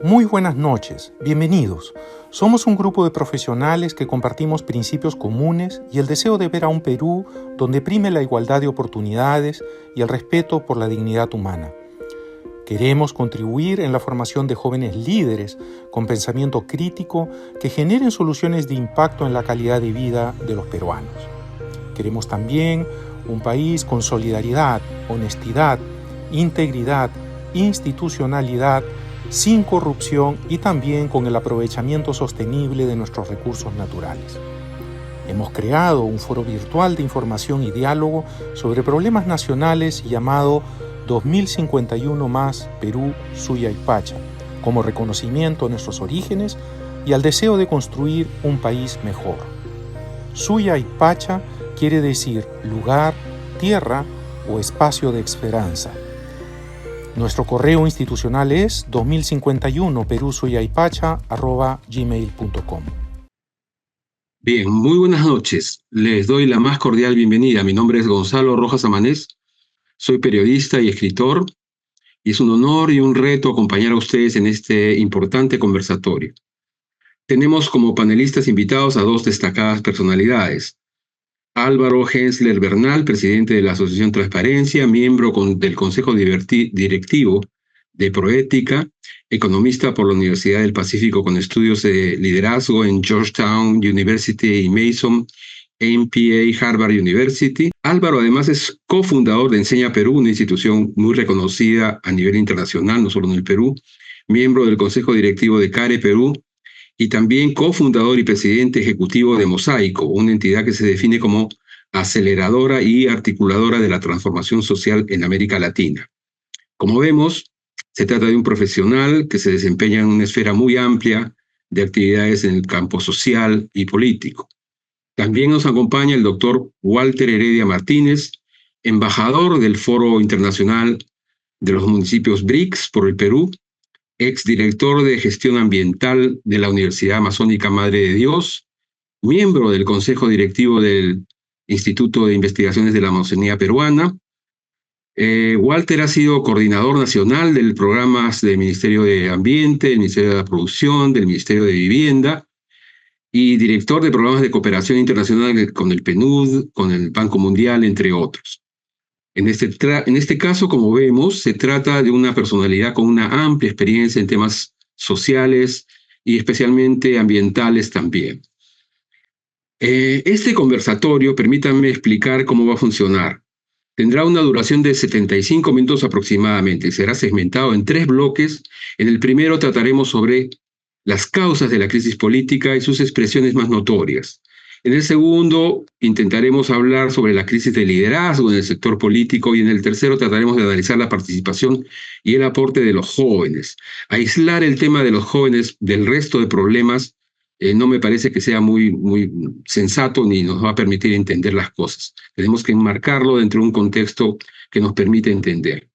Muy buenas noches, bienvenidos. Somos un grupo de profesionales que compartimos principios comunes y el deseo de ver a un Perú donde prime la igualdad de oportunidades y el respeto por la dignidad humana. Queremos contribuir en la formación de jóvenes líderes con pensamiento crítico que generen soluciones de impacto en la calidad de vida de los peruanos. Queremos también un país con solidaridad, honestidad, integridad, institucionalidad, sin corrupción y también con el aprovechamiento sostenible de nuestros recursos naturales. Hemos creado un foro virtual de información y diálogo sobre problemas nacionales llamado 2051 más Perú, Suya y Pacha, como reconocimiento a nuestros orígenes y al deseo de construir un país mejor. Suya y Pacha quiere decir lugar, tierra o espacio de esperanza. Nuestro correo institucional es 2051perusuyaypacha@gmail.com. Bien, muy buenas noches. Les doy la más cordial bienvenida. Mi nombre es Gonzalo Rojas Amanés. Soy periodista y escritor y es un honor y un reto acompañar a ustedes en este importante conversatorio. Tenemos como panelistas invitados a dos destacadas personalidades. Álvaro Hensler Bernal, presidente de la Asociación Transparencia, miembro del Consejo Directivo de Proética, economista por la Universidad del Pacífico con estudios de liderazgo en Georgetown University y Mason MPA Harvard University. Álvaro además es cofundador de Enseña Perú, una institución muy reconocida a nivel internacional, no solo en el Perú, miembro del Consejo Directivo de CARE Perú, y también cofundador y presidente ejecutivo de Mosaico, una entidad que se define como aceleradora y articuladora de la transformación social en América Latina. Como vemos, se trata de un profesional que se desempeña en una esfera muy amplia de actividades en el campo social y político. También nos acompaña el doctor Walter Heredia Martínez, embajador del Foro Internacional de los Municipios BRICS por el Perú, exdirector de Gestión Ambiental de la Universidad Amazónica Madre de Dios, miembro del Consejo Directivo del Instituto de Investigaciones de la Amazonía Peruana. Walter ha sido coordinador nacional del programas del Ministerio de Ambiente, del Ministerio de la Producción, del Ministerio de Vivienda y director de programas de cooperación internacional con el PNUD, con el Banco Mundial, entre otros. En este caso, como vemos, se trata de una personalidad con una amplia experiencia en temas sociales y especialmente ambientales también. Este conversatorio, permítanme explicar cómo va a funcionar. Tendrá una duración de 75 minutos aproximadamente y será segmentado en 3 bloques. En el primero trataremos sobre las causas de la crisis política y sus expresiones más notorias. En el segundo, intentaremos hablar sobre la crisis de liderazgo en el sector político y en el tercero trataremos de analizar la participación y el aporte de los jóvenes. Aislar el tema de los jóvenes del resto de problemas no me parece que sea muy sensato ni nos va a permitir entender las cosas. Tenemos que enmarcarlo dentro de un contexto que nos permite entender.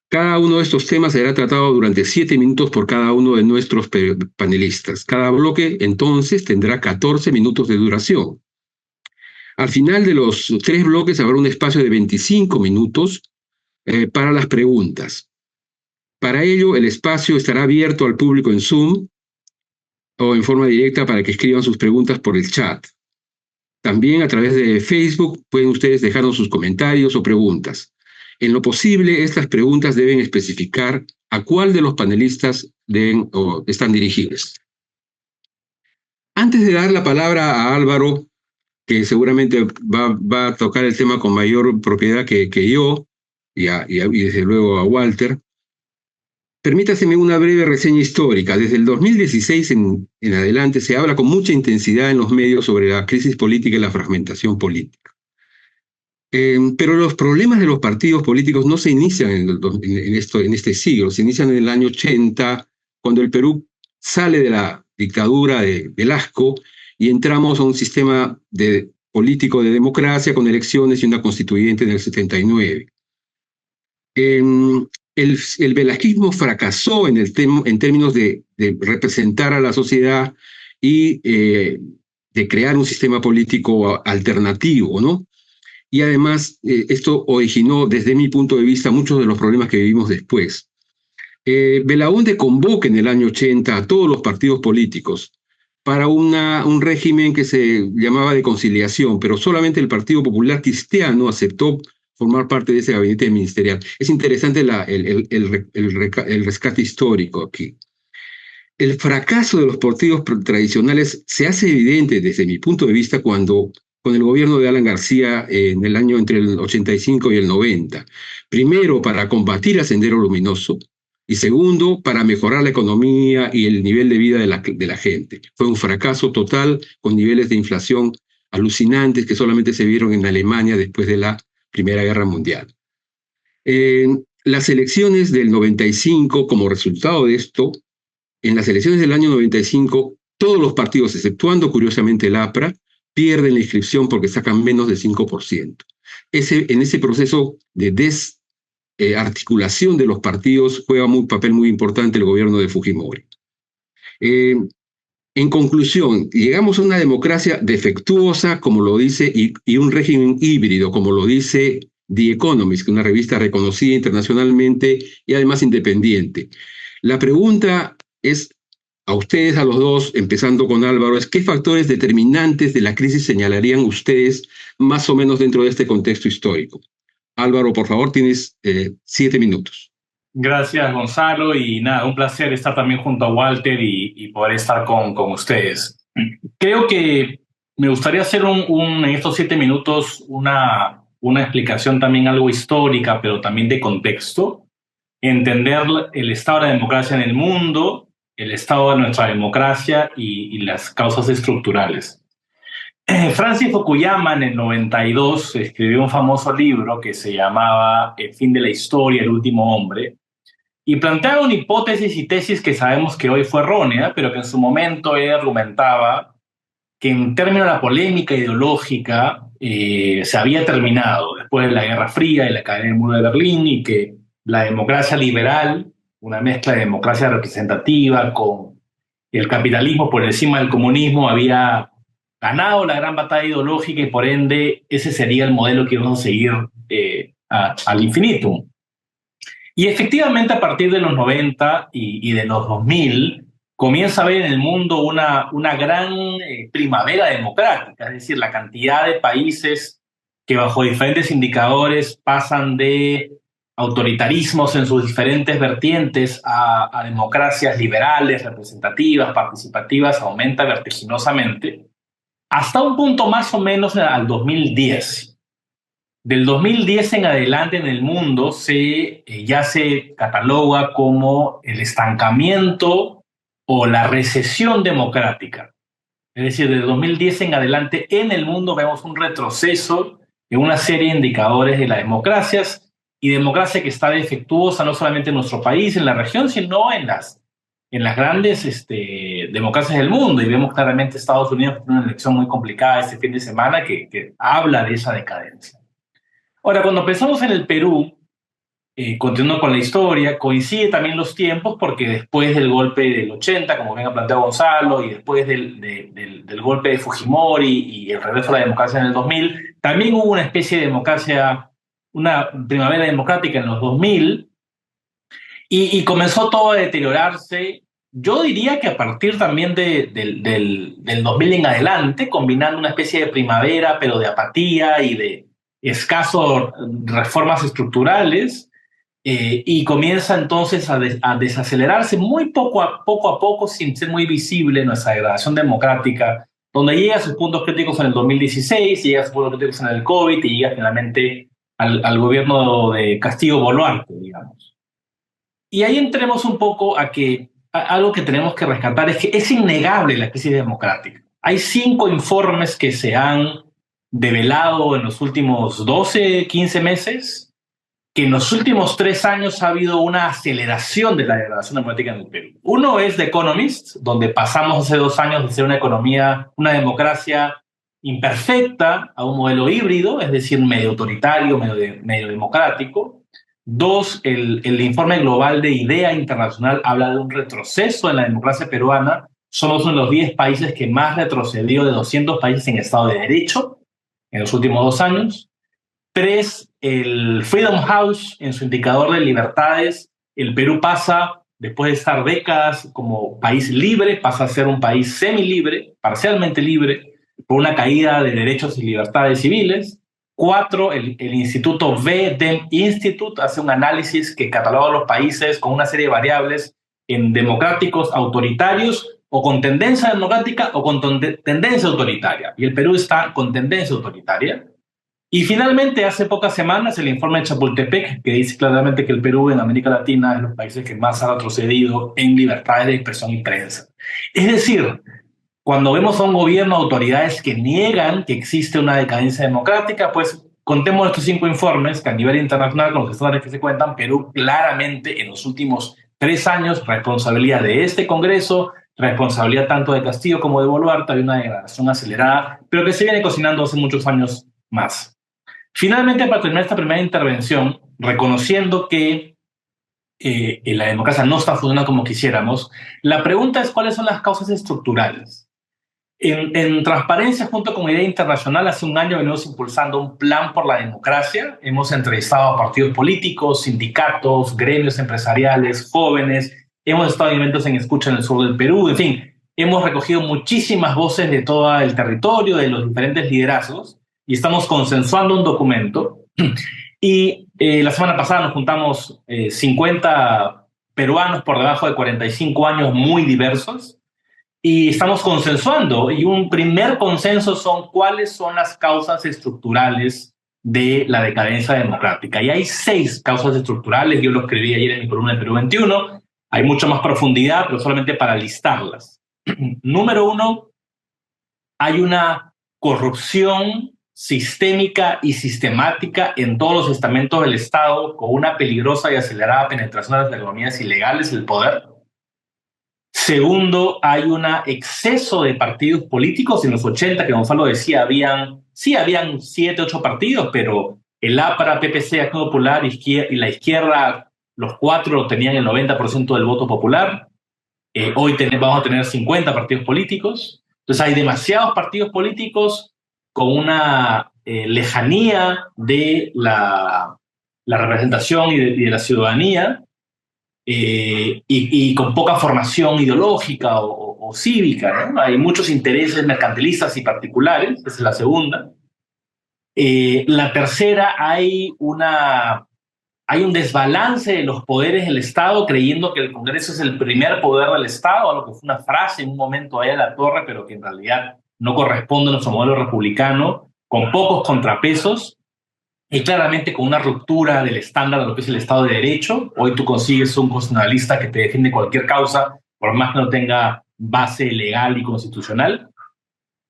Cada uno de estos temas será tratado durante 7 minutos por cada uno de nuestros panelistas. Cada bloque, entonces, tendrá 14 minutos de duración. Al final de los 3 bloques habrá un espacio de 25 minutos para las preguntas. Para ello, el espacio estará abierto al público en Zoom o en forma directa para que escriban sus preguntas por el chat. También a través de Facebook pueden ustedes dejarnos sus comentarios o preguntas. En lo posible, estas preguntas deben especificar a cuál de los panelistas están dirigidas. Antes de dar la palabra a Álvaro, que seguramente va a tocar el tema con mayor propiedad que yo, y desde luego a Walter, permítaseme una breve reseña histórica. Desde el 2016 en adelante se habla con mucha intensidad en los medios sobre la crisis política y la fragmentación política. Pero los problemas de los partidos políticos no se inician en este siglo, se inician en el año 80, cuando el Perú sale de la dictadura de Velasco y entramos a un sistema político de democracia con elecciones y una constituyente en el 79. El velasquismo fracasó en términos de representar a la sociedad y de crear un sistema político alternativo, ¿no? Y además, esto originó, desde mi punto de vista, muchos de los problemas que vivimos después. Belaúnde convoca en el año 80 a todos los partidos políticos para un régimen que se llamaba de conciliación, pero solamente el Partido Popular Cristiano aceptó formar parte de ese gabinete ministerial. Es interesante el rescate histórico aquí. El fracaso de los partidos tradicionales se hace evidente desde mi punto de vista cuando con el gobierno de Alan García en el año entre el 85 y el 90. Primero, para combatir a Sendero Luminoso, y segundo, para mejorar la economía y el nivel de vida de la gente. Fue un fracaso total con niveles de inflación alucinantes que solamente se vieron en Alemania después de la Primera Guerra Mundial. Las elecciones del 95, como resultado de esto, en las elecciones del año 95, todos los partidos, exceptuando curiosamente el APRA, pierden la inscripción porque sacan menos del 5%. En ese proceso de articulación de los partidos juega un papel muy importante el gobierno de Fujimori. En conclusión, llegamos a una democracia defectuosa, como lo dice, y un régimen híbrido, como lo dice The Economist, una revista reconocida internacionalmente y además independiente. La pregunta es a ustedes, a los dos, empezando con Álvaro, es ¿qué factores determinantes de la crisis señalarían ustedes más o menos dentro de este contexto histórico? Álvaro, por favor, tienes 7 minutos. Gracias, Gonzalo, y nada, un placer estar también junto a Walter y poder estar con ustedes. Creo que me gustaría hacer en estos 7 minutos una explicación también algo histórica, pero también de contexto, entender el estado de la democracia en el mundo, el estado de nuestra democracia y las causas estructurales. Francis Fukuyama en el 92 escribió un famoso libro que se llamaba El fin de la historia, el último hombre, y planteaba una hipótesis y tesis que sabemos que hoy fue errónea, pero que en su momento él argumentaba que en términos de la polémica ideológica se había terminado después de la Guerra Fría y la caída del muro de Berlín, y que la democracia liberal, una mezcla de democracia representativa con el capitalismo por encima del comunismo, había ganado la gran batalla ideológica y por ende ese sería el modelo que íbamos a seguir al infinitum. Y efectivamente a partir de los 90 y de los 2000 comienza a haber en el mundo una gran primavera democrática, es decir, la cantidad de países que bajo diferentes indicadores pasan de autoritarismos en sus diferentes vertientes a democracias liberales, representativas, participativas, aumenta vertiginosamente, hasta un punto más o menos al 2010. Del 2010 en adelante en el mundo ya se cataloga como el estancamiento o la recesión democrática. Es decir, del 2010 en adelante en el mundo vemos un retroceso en una serie de indicadores de las democracias, y democracia que está defectuosa no solamente en nuestro país, en la región, sino en las grandes democracias del mundo. Y vemos claramente Estados Unidos con una elección muy complicada este fin de semana que habla de esa decadencia. Ahora, cuando pensamos en el Perú, continuando con la historia, coincide también los tiempos porque después del golpe del 80, como bien ha planteado Gonzalo, y después del golpe de Fujimori y el regreso a la democracia en el 2000, también hubo una especie de democracia, una primavera democrática en los 2000, y comenzó todo a deteriorarse. Yo diría que a partir también del 2000 en adelante, combinando una especie de primavera, pero de apatía y de escasos reformas estructurales, y comienza entonces a desacelerarse muy poco a poco, sin ser muy visible nuestra degradación democrática, donde llega a sus puntos críticos en el 2016, llega a sus puntos críticos en el COVID y llega finalmente al gobierno de Castillo-Boluarte, digamos. Y ahí entremos un poco algo que tenemos que rescatar es que es innegable la crisis democrática. Hay 5 informes que se han develado en los últimos 12, 15 meses, que en los últimos 3 años ha habido una aceleración de la degradación democrática en el Perú. Uno es The Economist, donde pasamos hace 2 años de ser una democracia imperfecta a un modelo híbrido, es decir, medio autoritario, medio democrático. 2, el informe global de IDEA Internacional habla de un retroceso en la democracia peruana. Somos uno de los 10 países que más retrocedió de 200 países en Estado de Derecho en los últimos 2 años. 3, el Freedom House, en su indicador de libertades, El Perú pasa, después de estar décadas como país libre, pasa a ser un país semilibre, parcialmente libre, por una caída de derechos y libertades civiles. 4, el Instituto V-Dem Institute hace un análisis que cataloga a los países con una serie de variables en democráticos, autoritarios, o con tendencia democrática o con tendencia autoritaria. Y el Perú está con tendencia autoritaria. Y finalmente, hace pocas semanas, el informe de Chapultepec, que dice claramente que el Perú en América Latina es de los países que más ha retrocedido en libertades de expresión y prensa. Es decir, cuando vemos a un gobierno, autoridades que niegan que existe una decadencia democrática, pues contemos estos 5 informes que a nivel internacional, con los estándares que se cuentan, Perú claramente en los últimos 3 años, responsabilidad de este Congreso, responsabilidad tanto de Castillo como de Boluarte, hay una degradación acelerada, pero que se viene cocinando hace muchos años más. Finalmente, para terminar esta primera intervención, reconociendo que la democracia no está funcionando como quisiéramos, la pregunta es cuáles son las causas estructurales. En Transparencia, junto a Comunidad Internacional, hace un año venimos impulsando un plan por la democracia. Hemos entrevistado a partidos políticos, sindicatos, gremios empresariales, jóvenes. Hemos estado en eventos en escucha en el sur del Perú. En fin, hemos recogido muchísimas voces de todo el territorio, de los diferentes liderazgos, y estamos consensuando un documento. Y la semana pasada nos juntamos 50 peruanos por debajo de 45 años muy diversos, y estamos consensuando, y un primer consenso son cuáles son las causas estructurales de la decadencia democrática. Y hay 6 causas estructurales, yo lo escribí ayer en mi columna de Perú 21, hay mucha más profundidad, pero solamente para listarlas. Número 1, hay una corrupción sistémica y sistemática en todos los estamentos del Estado, con una peligrosa y acelerada penetración de las economías ilegales del poder. Segundo, hay un exceso de partidos políticos. En los 80, que Gonzalo decía, habían 7, 8 partidos, pero el APRA, PPC, Acción Popular y la izquierda, los 4 tenían el 90% del voto popular. Hoy vamos a tener 50 partidos políticos. Entonces hay demasiados partidos políticos con una lejanía de la representación y de la ciudadanía, y con poca formación ideológica o cívica, ¿no? Hay muchos intereses mercantilistas y particulares, esa es la segunda. La tercera, hay un desbalance de los poderes del Estado, creyendo que el Congreso es el primer poder del Estado, algo que fue una frase en un momento ahí a la torre, pero que en realidad no corresponde a nuestro modelo republicano, con pocos contrapesos, y claramente con una ruptura del estándar de lo que es el Estado de Derecho. Hoy tú consigues un constitucionalista que te defiende cualquier causa, por más que no tenga base legal y constitucional.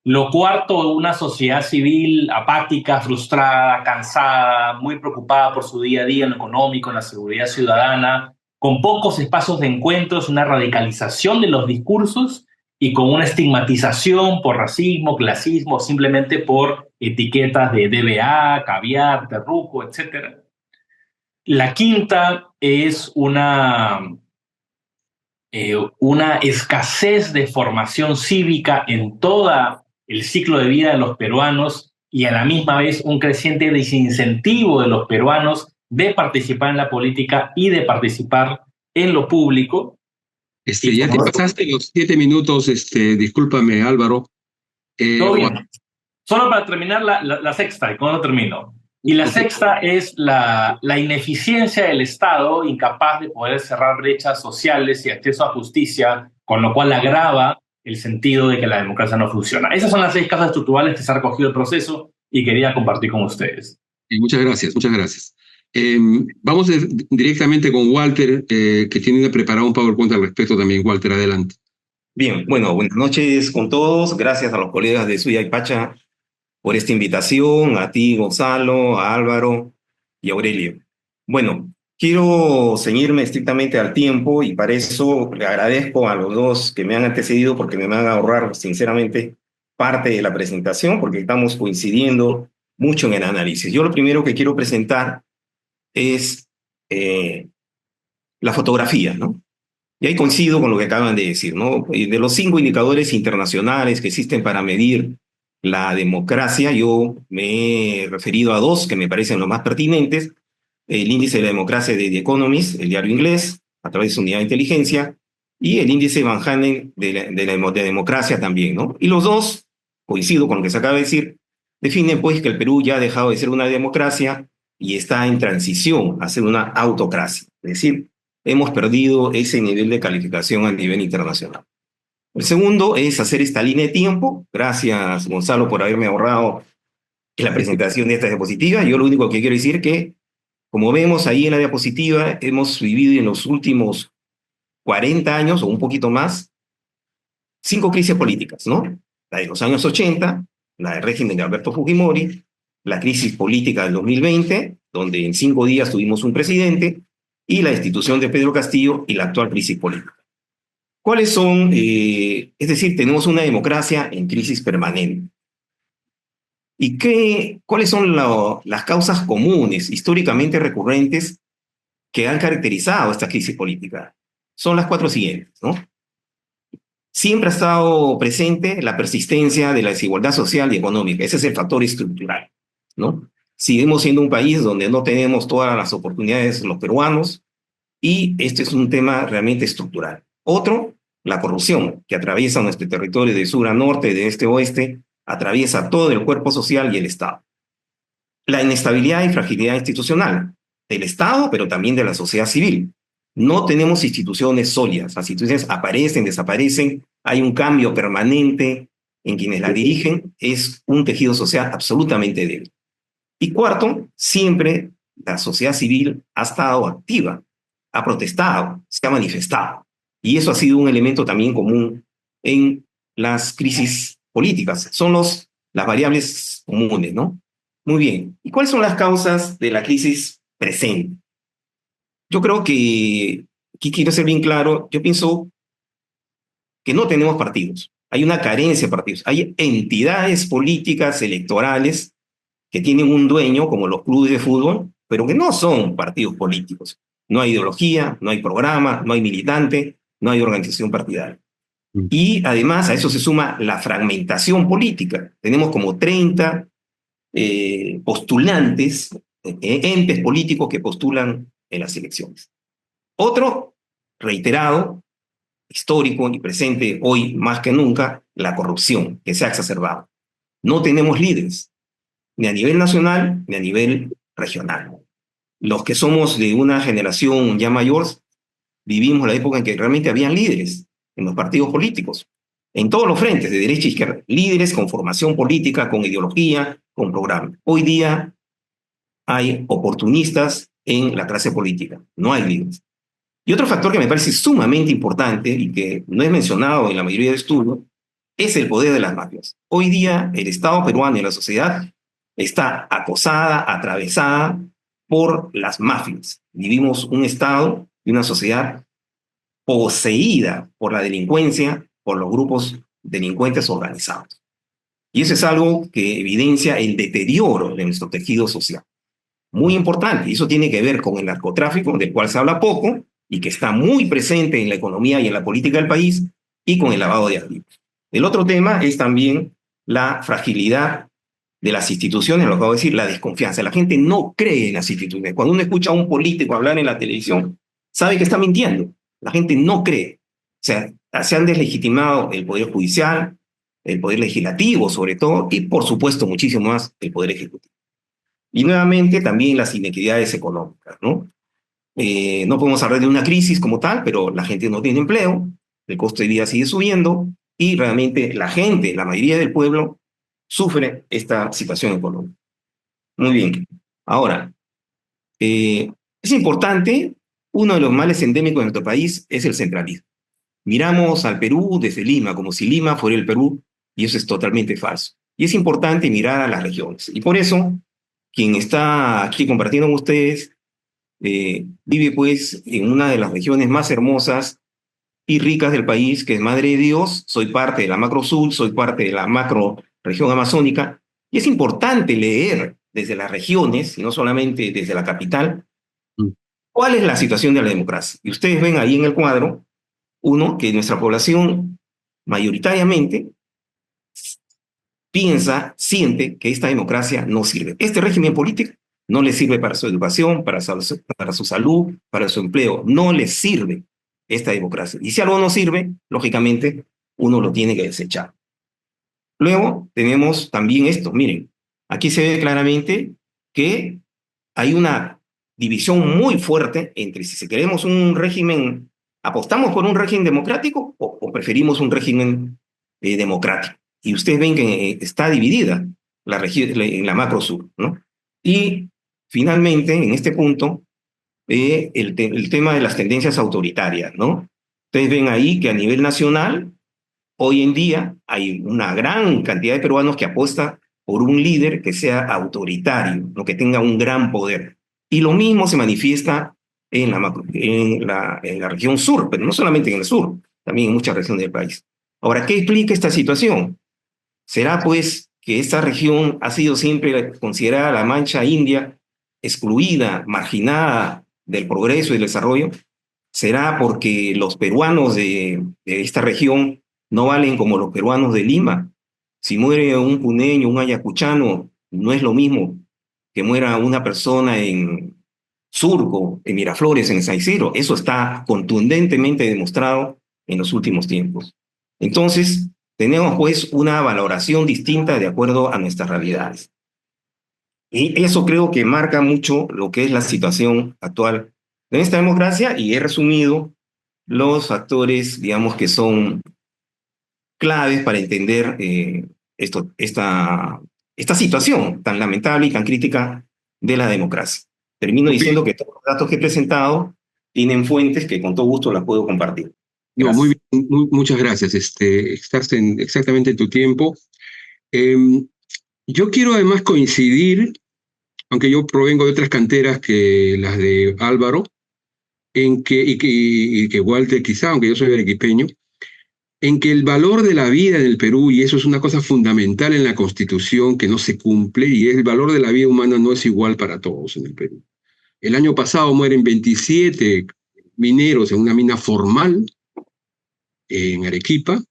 Lo cuarto, una sociedad civil apática, frustrada, cansada, muy preocupada por su día a día en lo económico, en la seguridad ciudadana, con pocos espacios de encuentros, una radicalización de los discursos y con una estigmatización por racismo, clasismo, simplemente por etiquetas de DBA, caviar, terruco, etc. La quinta es una escasez de formación cívica en todo el ciclo de vida de los peruanos, y a la misma vez un creciente desincentivo de los peruanos de participar en la política y de participar en lo público. Ya te pasaste los 7 minutos, discúlpame, Álvaro. Todo bien. Solo para terminar la sexta, y con eso termino. Y la sexta es la ineficiencia del Estado, incapaz de poder cerrar brechas sociales y acceso a justicia, con lo cual agrava el sentido de que la democracia no funciona. Esas son las 6 causas estructurales que se ha recogido el proceso y quería compartir con ustedes. Muchas gracias, muchas gracias. Vamos directamente con Walter, que tiene preparado un PowerPoint al respecto también. Walter, adelante. Bien, bueno, buenas noches con todos. Gracias a los colegas de Suya y Pacha por esta invitación, a ti, Gonzalo, a Álvaro y a Aurelio. Bueno, quiero ceñirme estrictamente al tiempo, y para eso le agradezco a los dos que me han antecedido, porque me van a ahorrar, sinceramente, parte de la presentación, porque estamos coincidiendo mucho en el análisis. Yo lo primero que quiero presentar es la fotografía, ¿no? Y ahí coincido con lo que acaban de decir, ¿no? De los 5 indicadores internacionales que existen para medir la democracia, yo me he referido a 2 que me parecen los más pertinentes. el índice de la democracia de The Economist, el diario inglés, a través de su unidad de inteligencia, y el índice Van Hanen de democracia también, ¿no? Y los dos, coincido con lo que se acaba de decir, definen pues que el Perú ya ha dejado de ser una democracia y está en transición a ser una autocracia. Es decir, hemos perdido ese nivel de calificación a nivel internacional. El segundo es hacer esta línea de tiempo. Gracias, Gonzalo, por haberme ahorrado la presentación de esta diapositiva. Yo lo único que quiero decir que, como vemos ahí en la diapositiva, hemos vivido en los últimos 40 años o un poquito más 5 crisis políticas, ¿no? La de los años 80, la del régimen de Alberto Fujimori, la crisis política del 2020, donde en 5 días tuvimos un presidente, y la destitución de Pedro Castillo y la actual crisis política. ¿Cuáles son? Es decir, tenemos una democracia en crisis permanente. ¿Y cuáles son las causas comunes, históricamente recurrentes, que han caracterizado esta crisis política? Son las 4 siguientes, ¿no? Siempre ha estado presente la persistencia de la desigualdad social y económica. Ese es el factor estructural, ¿no? Seguimos siendo un país donde no tenemos todas las oportunidades los peruanos, y este es un tema realmente estructural. Otro, la corrupción, que atraviesa nuestro territorio de sur a norte, de este a oeste, atraviesa todo el cuerpo social y el Estado. La inestabilidad y fragilidad institucional del Estado, pero también de la sociedad civil. No tenemos instituciones sólidas, las instituciones aparecen, desaparecen, hay un cambio permanente en quienes la dirigen, es un tejido social absolutamente débil. Y cuarto, siempre la sociedad civil ha estado activa, ha protestado, se ha manifestado. Y eso ha sido un elemento también común en las crisis políticas. Son las variables comunes, ¿no? Muy bien. ¿Y cuáles son las causas de la crisis presente? Yo creo que, aquí quiero ser bien claro, yo pienso que no tenemos partidos. Hay una carencia de partidos. Hay entidades políticas electorales que tienen un dueño, como los clubes de fútbol, pero que no son partidos políticos. No hay ideología, no hay programa, no hay militante, no hay organización partidaria. Y además a eso se suma la fragmentación política. Tenemos como 30 postulantes, entes políticos que postulan en las elecciones. Otro, reiterado, histórico y presente hoy más que nunca, la corrupción que se ha exacerbado. No tenemos líderes, ni a nivel nacional ni a nivel regional. Los que somos de una generación ya mayor, vivimos la época en que realmente habían líderes en los partidos políticos, en todos los frentes, de derecha a izquierda, líderes con formación política, con ideología, con programa. Hoy día hay oportunistas en la clase política, no hay líderes. Y otro factor que me parece sumamente importante y que no es mencionado en la mayoría de estudios es el poder de las mafias. Hoy día el Estado peruano y la sociedad está acosada, atravesada por las mafias. Vivimos un Estado y una sociedad poseída por la delincuencia, por los grupos delincuentes organizados. Y eso es algo que evidencia el deterioro de nuestro tejido social. Muy importante, y eso tiene que ver con el narcotráfico, del cual se habla poco, y que está muy presente en la economía y en la política del país, y con el lavado de activos. El otro tema es también la fragilidad de las instituciones, lo acabo de decir, la desconfianza. La gente no cree en las instituciones. Cuando uno escucha a un político hablar en la televisión, sabe que está mintiendo. La gente no cree. O sea, se han deslegitimado el Poder Judicial, el Poder Legislativo sobre todo, y por supuesto muchísimo más el Poder Ejecutivo. Y nuevamente también las inequidades económicas, ¿no? No podemos hablar de una crisis como tal, pero la gente no tiene empleo, el costo de vida sigue subiendo, y realmente la gente, la mayoría del pueblo, sufre esta situación económica. Muy bien. Ahora, es importante, uno de los males endémicos de nuestro país es el centralismo. Miramos al Perú desde Lima, como si Lima fuera el Perú, y eso es totalmente falso. Y es importante mirar a las regiones. Y por eso, quien está aquí compartiendo con ustedes, vive pues en una de las regiones más hermosas y ricas del país, que es Madre de Dios. Soy parte de la Macro Sur, soy parte de la Macro Región Amazónica, y es importante leer desde las regiones, y no solamente desde la capital, cuál es la situación de la democracia. Y ustedes ven ahí en el cuadro, uno, que nuestra población mayoritariamente piensa, siente que esta democracia no sirve. Este régimen político No les sirve para su educación, para su salud, para su empleo. No les sirve esta democracia. Y si algo no sirve, lógicamente, uno lo tiene que desechar. Luego tenemos también esto. Miren, aquí se ve claramente que hay una división muy fuerte entre si queremos un régimen, apostamos por un régimen democrático o preferimos un régimen democrático. Y ustedes ven que está dividida la región en la macro sur, ¿no? Y finalmente, en este punto, el tema de las tendencias autoritarias, ¿no? Ustedes ven ahí que a nivel nacional, hoy en día hay una gran cantidad de peruanos que apuesta por un líder que sea autoritario, ¿no? Que tenga un gran poder. Y lo mismo se manifiesta en la región sur, pero no solamente en el sur, también en muchas regiones del país. Ahora, ¿qué explica esta situación? ¿Será pues que esta región ha sido siempre considerada la mancha india, excluida, marginada del progreso y del desarrollo? ¿Será porque los peruanos de esta región no valen como los peruanos de Lima? Si muere un puneño, un ayacuchano, no es lo mismo que muera una persona en Surco, en Miraflores, en San Isidro. Eso está contundentemente demostrado en los últimos tiempos. Entonces, tenemos pues una valoración distinta de acuerdo a nuestras realidades. Y eso creo que marca mucho lo que es la situación actual de esta democracia, y he resumido los factores, digamos, que son claves para entender esta situación tan lamentable y tan crítica de la democracia. Termino diciendo que todos los datos que he presentado tienen fuentes que con todo gusto las puedo compartir. No, Gracias. muy bien, muchas gracias. Estás exactamente en tu tiempo. Yo quiero además coincidir, aunque yo provengo de otras canteras que las de Álvaro, y que Walter quizá, aunque yo soy arequipeño, en que el valor de la vida en el Perú, y eso es una cosa fundamental en la Constitución que no se cumple, y el valor de la vida humana no es igual para todos en el Perú. El año pasado mueren 27 mineros en una mina formal en Arequipa,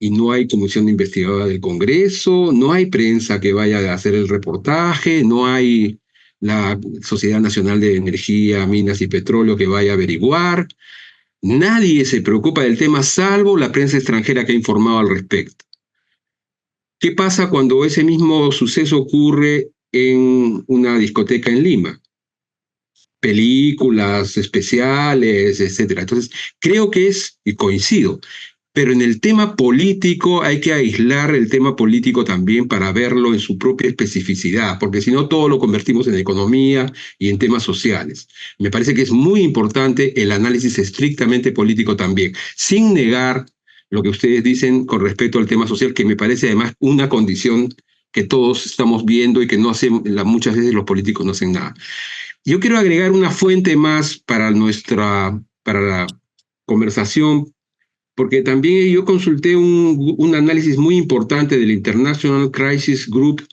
y no hay comisión investigadora del Congreso, no hay prensa que vaya a hacer el reportaje, no hay la Sociedad Nacional de Energía, Minas y Petróleo que vaya a averiguar. Nadie se preocupa del tema salvo la prensa extranjera que ha informado al respecto. ¿Qué pasa cuando ese mismo suceso ocurre en una discoteca en Lima? Películas especiales, etcétera. Entonces, creo que y coincido, pero en el tema político hay que aislar el tema político también para verlo en su propia especificidad, porque si no todo lo convertimos en economía y en temas sociales. Me parece que es muy importante el análisis estrictamente político también, sin negar lo que ustedes dicen con respecto al tema social, que me parece además una condición que todos estamos viendo y que muchas veces los políticos no hacen nada. Yo quiero agregar una fuente más para la conversación, porque también yo consulté un análisis muy importante del International Crisis Group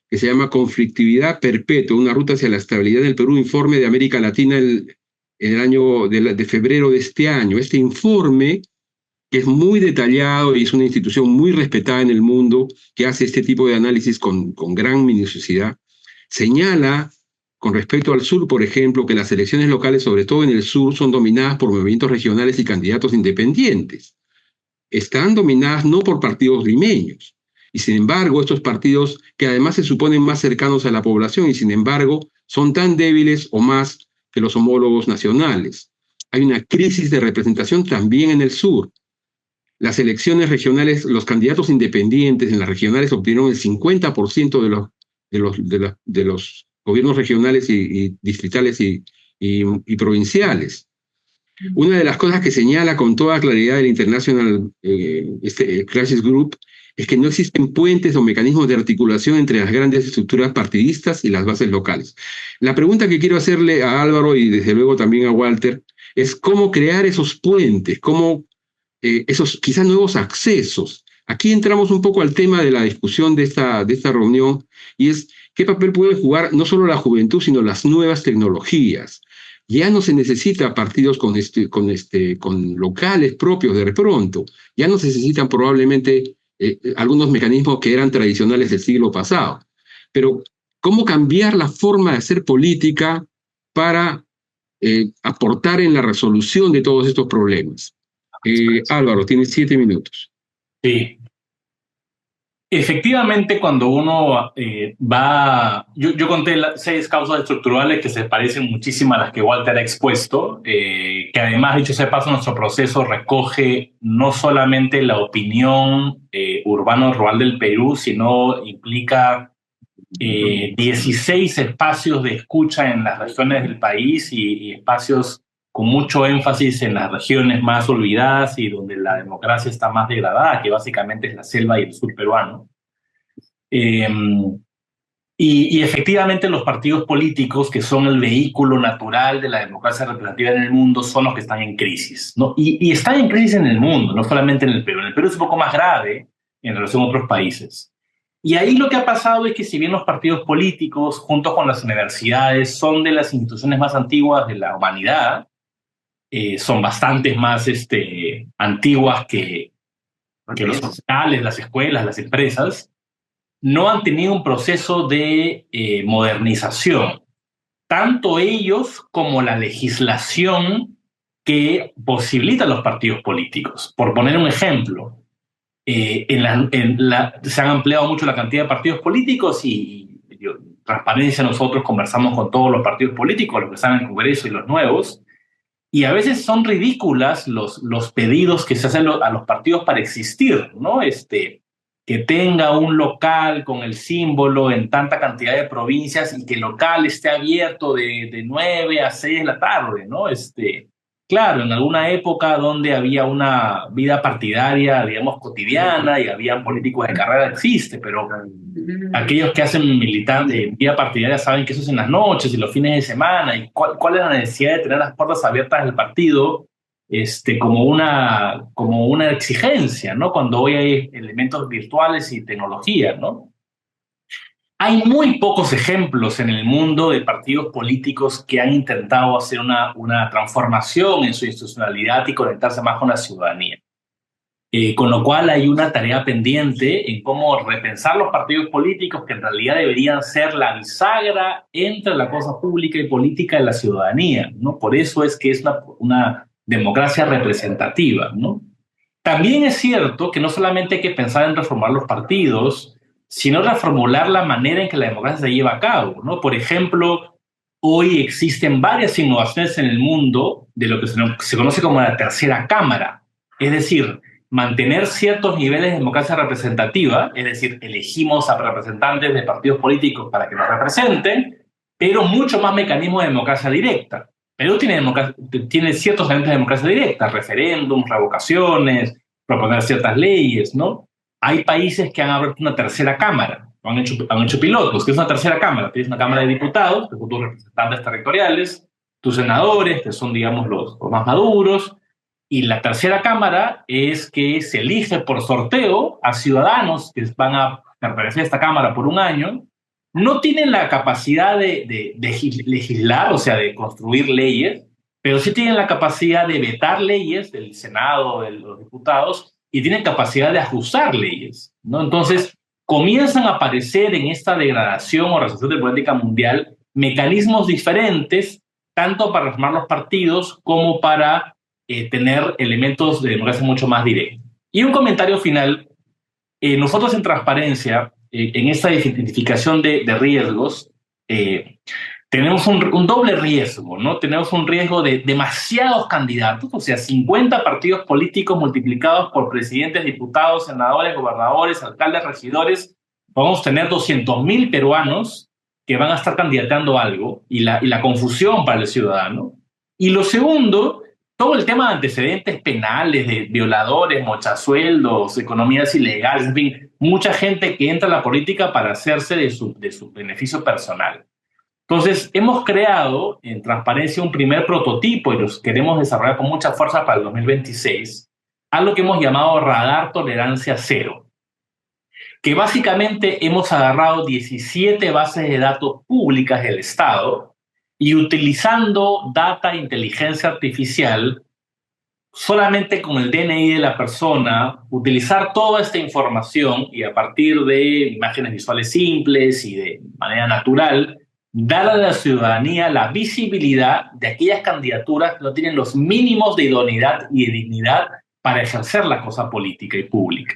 que se llama Conflictividad Perpetua, una ruta hacia la estabilidad del Perú, informe de América Latina en el año de febrero de este año. Este informe, que es muy detallado y es una institución muy respetada en el mundo, que hace este tipo de análisis con gran minuciosidad, señala, con respecto al sur, por ejemplo, que las elecciones locales, sobre todo en el sur, son dominadas por movimientos regionales y candidatos independientes. Están dominadas no por partidos limeños. Y sin embargo, estos partidos, que además se suponen más cercanos a la población, y sin embargo, son tan débiles o más que los homólogos nacionales. Hay una crisis de representación también en el sur. Las elecciones regionales, los candidatos independientes en las regionales obtuvieron el 50% de los gobiernos regionales y distritales y provinciales. Una de las cosas que señala con toda claridad el International Crisis Group es que no existen puentes o mecanismos de articulación entre las grandes estructuras partidistas y las bases locales. La pregunta que quiero hacerle a Álvaro y desde luego también a Walter es cómo crear esos puentes, cómo esos quizás nuevos accesos. Aquí entramos un poco al tema de la discusión de esta reunión, y es qué papel puede jugar no solo la juventud, sino las nuevas tecnologías. Ya no se necesita partidos con locales propios de pronto, ya no se necesitan probablemente algunos mecanismos que eran tradicionales del siglo pasado. Pero cómo cambiar la forma de hacer política para aportar en la resolución de todos estos problemas. Álvaro, tienes 7 minutos. Sí. Efectivamente, cuando uno va... Yo conté 6 causas estructurales que se parecen muchísimo a las que Walter ha expuesto, que además, dicho sea de paso, nuestro proceso recoge no solamente la opinión urbano-rural del Perú, sino implica 16 espacios de escucha en las regiones del país y espacios con mucho énfasis en las regiones más olvidadas y donde la democracia está más degradada, que básicamente es la selva y el sur peruano. Y efectivamente los partidos políticos, que son el vehículo natural de la democracia representativa en el mundo, son los que están en crisis, ¿no? Y están en crisis en el mundo, no solamente en el Perú. En el Perú es un poco más grave en relación a otros países. Y ahí lo que ha pasado es que si bien los partidos políticos, junto con las universidades, son de las instituciones más antiguas de la humanidad, son bastantes más antiguas que los hospitales, las escuelas, las empresas, no han tenido un proceso de modernización. Tanto ellos como la legislación que posibilita a los partidos políticos. Por poner un ejemplo, se han ampliado mucho la cantidad de partidos políticos y transparencia, nosotros conversamos con todos los partidos políticos, los que están en el Congreso y los nuevos, y a veces son ridículas los pedidos que se hacen a los partidos para existir, ¿no? Que tenga un local con el símbolo en tanta cantidad de provincias y que el local esté abierto de 9 a 6 de la tarde, ¿no? Claro, en alguna época donde había una vida partidaria, digamos, cotidiana y había políticos de carrera, existe, pero aquellos que hacen vida partidaria saben que eso es en las noches y los fines de semana. ¿Y cuál es la necesidad de tener las puertas abiertas del partido como una exigencia, ¿no? Cuando hoy hay elementos virtuales y tecnología, ¿no? Hay muy pocos ejemplos en el mundo de partidos políticos que han intentado hacer una transformación en su institucionalidad y conectarse más con la ciudadanía. Con lo cual hay una tarea pendiente en cómo repensar los partidos políticos que en realidad deberían ser la bisagra entre la cosa pública y política de la ciudadanía, ¿no? Por eso es que es una democracia representativa, ¿no? También es cierto que no solamente hay que pensar en reformar los partidos, sino reformular la manera en que la democracia se lleva a cabo, ¿no? Por ejemplo, hoy existen varias innovaciones en el mundo de lo que se conoce como la tercera cámara, es decir, mantener ciertos niveles de democracia representativa, es decir, elegimos a representantes de partidos políticos para que nos representen, pero mucho más mecanismos de democracia directa. Perú tiene ciertos elementos de democracia directa, referéndums, revocaciones, proponer ciertas leyes, ¿no? Hay países que han abierto una tercera cámara, han hecho pilotos. ¿Qué es una tercera cámara? Tienes una cámara de diputados, que son tus representantes territoriales, tus senadores, que son, digamos, los más maduros, y la tercera cámara es que se elige por sorteo a ciudadanos que van a pertenecer a esta cámara por un año. No tienen la capacidad de legislar, o sea, de construir leyes, pero sí tienen la capacidad de vetar leyes del Senado, de los diputados, y tienen capacidad de ajustar leyes, ¿no? Entonces, comienzan a aparecer en esta degradación o recesión de política mundial mecanismos diferentes, tanto para reformar los partidos como para tener elementos de democracia mucho más directos. Y un comentario final. Nosotros en Transparencia, en esta identificación de riesgos, tenemos un doble riesgo, ¿no? Tenemos un riesgo de demasiados candidatos, o sea, 50 partidos políticos multiplicados por presidentes, diputados, senadores, gobernadores, alcaldes, regidores. Vamos a tener 200.000 peruanos que van a estar candidatando algo y la confusión para el ciudadano. Y lo segundo, todo el tema de antecedentes penales, de violadores, mochasueldos, economías ilegales, en fin, mucha gente que entra a la política para hacerse de su beneficio personal. Entonces, hemos creado en Transparencia un primer prototipo y los queremos desarrollar con mucha fuerza para el 2026, algo que hemos llamado Radar Tolerancia Cero, que básicamente hemos agarrado 17 bases de datos públicas del Estado y utilizando data e inteligencia artificial solamente con el DNI de la persona, utilizar toda esta información y a partir de imágenes visuales simples y de manera natural, dar a la ciudadanía la visibilidad de aquellas candidaturas que no tienen los mínimos de idoneidad y de dignidad para ejercer la cosa política y pública.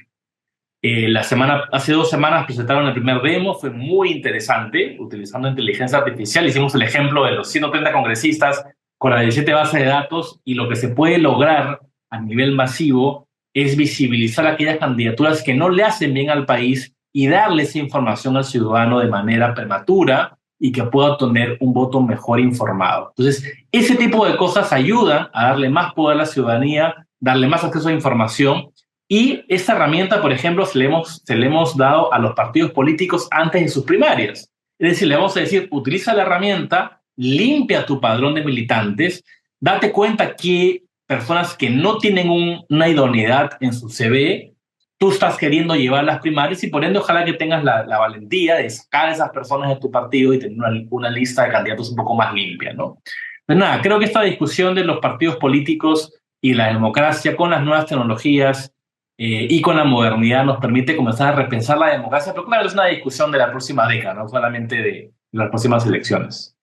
Hace 2 semanas presentaron el primer demo, fue muy interesante, utilizando inteligencia artificial. Hicimos el ejemplo de los 130 congresistas con las 17 bases de datos y lo que se puede lograr a nivel masivo es visibilizar aquellas candidaturas que no le hacen bien al país y darle esa información al ciudadano de manera prematura y que pueda obtener un voto mejor informado. Entonces, ese tipo de cosas ayudan a darle más poder a la ciudadanía, darle más acceso a información. Y esta herramienta, por ejemplo, se le hemos dado a los partidos políticos antes de sus primarias. Es decir, le vamos a decir, utiliza la herramienta, limpia tu padrón de militantes, date cuenta que personas que no tienen una idoneidad en su CV, tú estás queriendo llevar las primarias y por ende ojalá que tengas la valentía de sacar a esas personas de tu partido y tener una lista de candidatos un poco más limpia, ¿no? Pues nada, creo que esta discusión de los partidos políticos y la democracia con las nuevas tecnologías y con la modernidad nos permite comenzar a repensar la democracia, pero claro, es una discusión de la próxima década, no solamente de las próximas elecciones.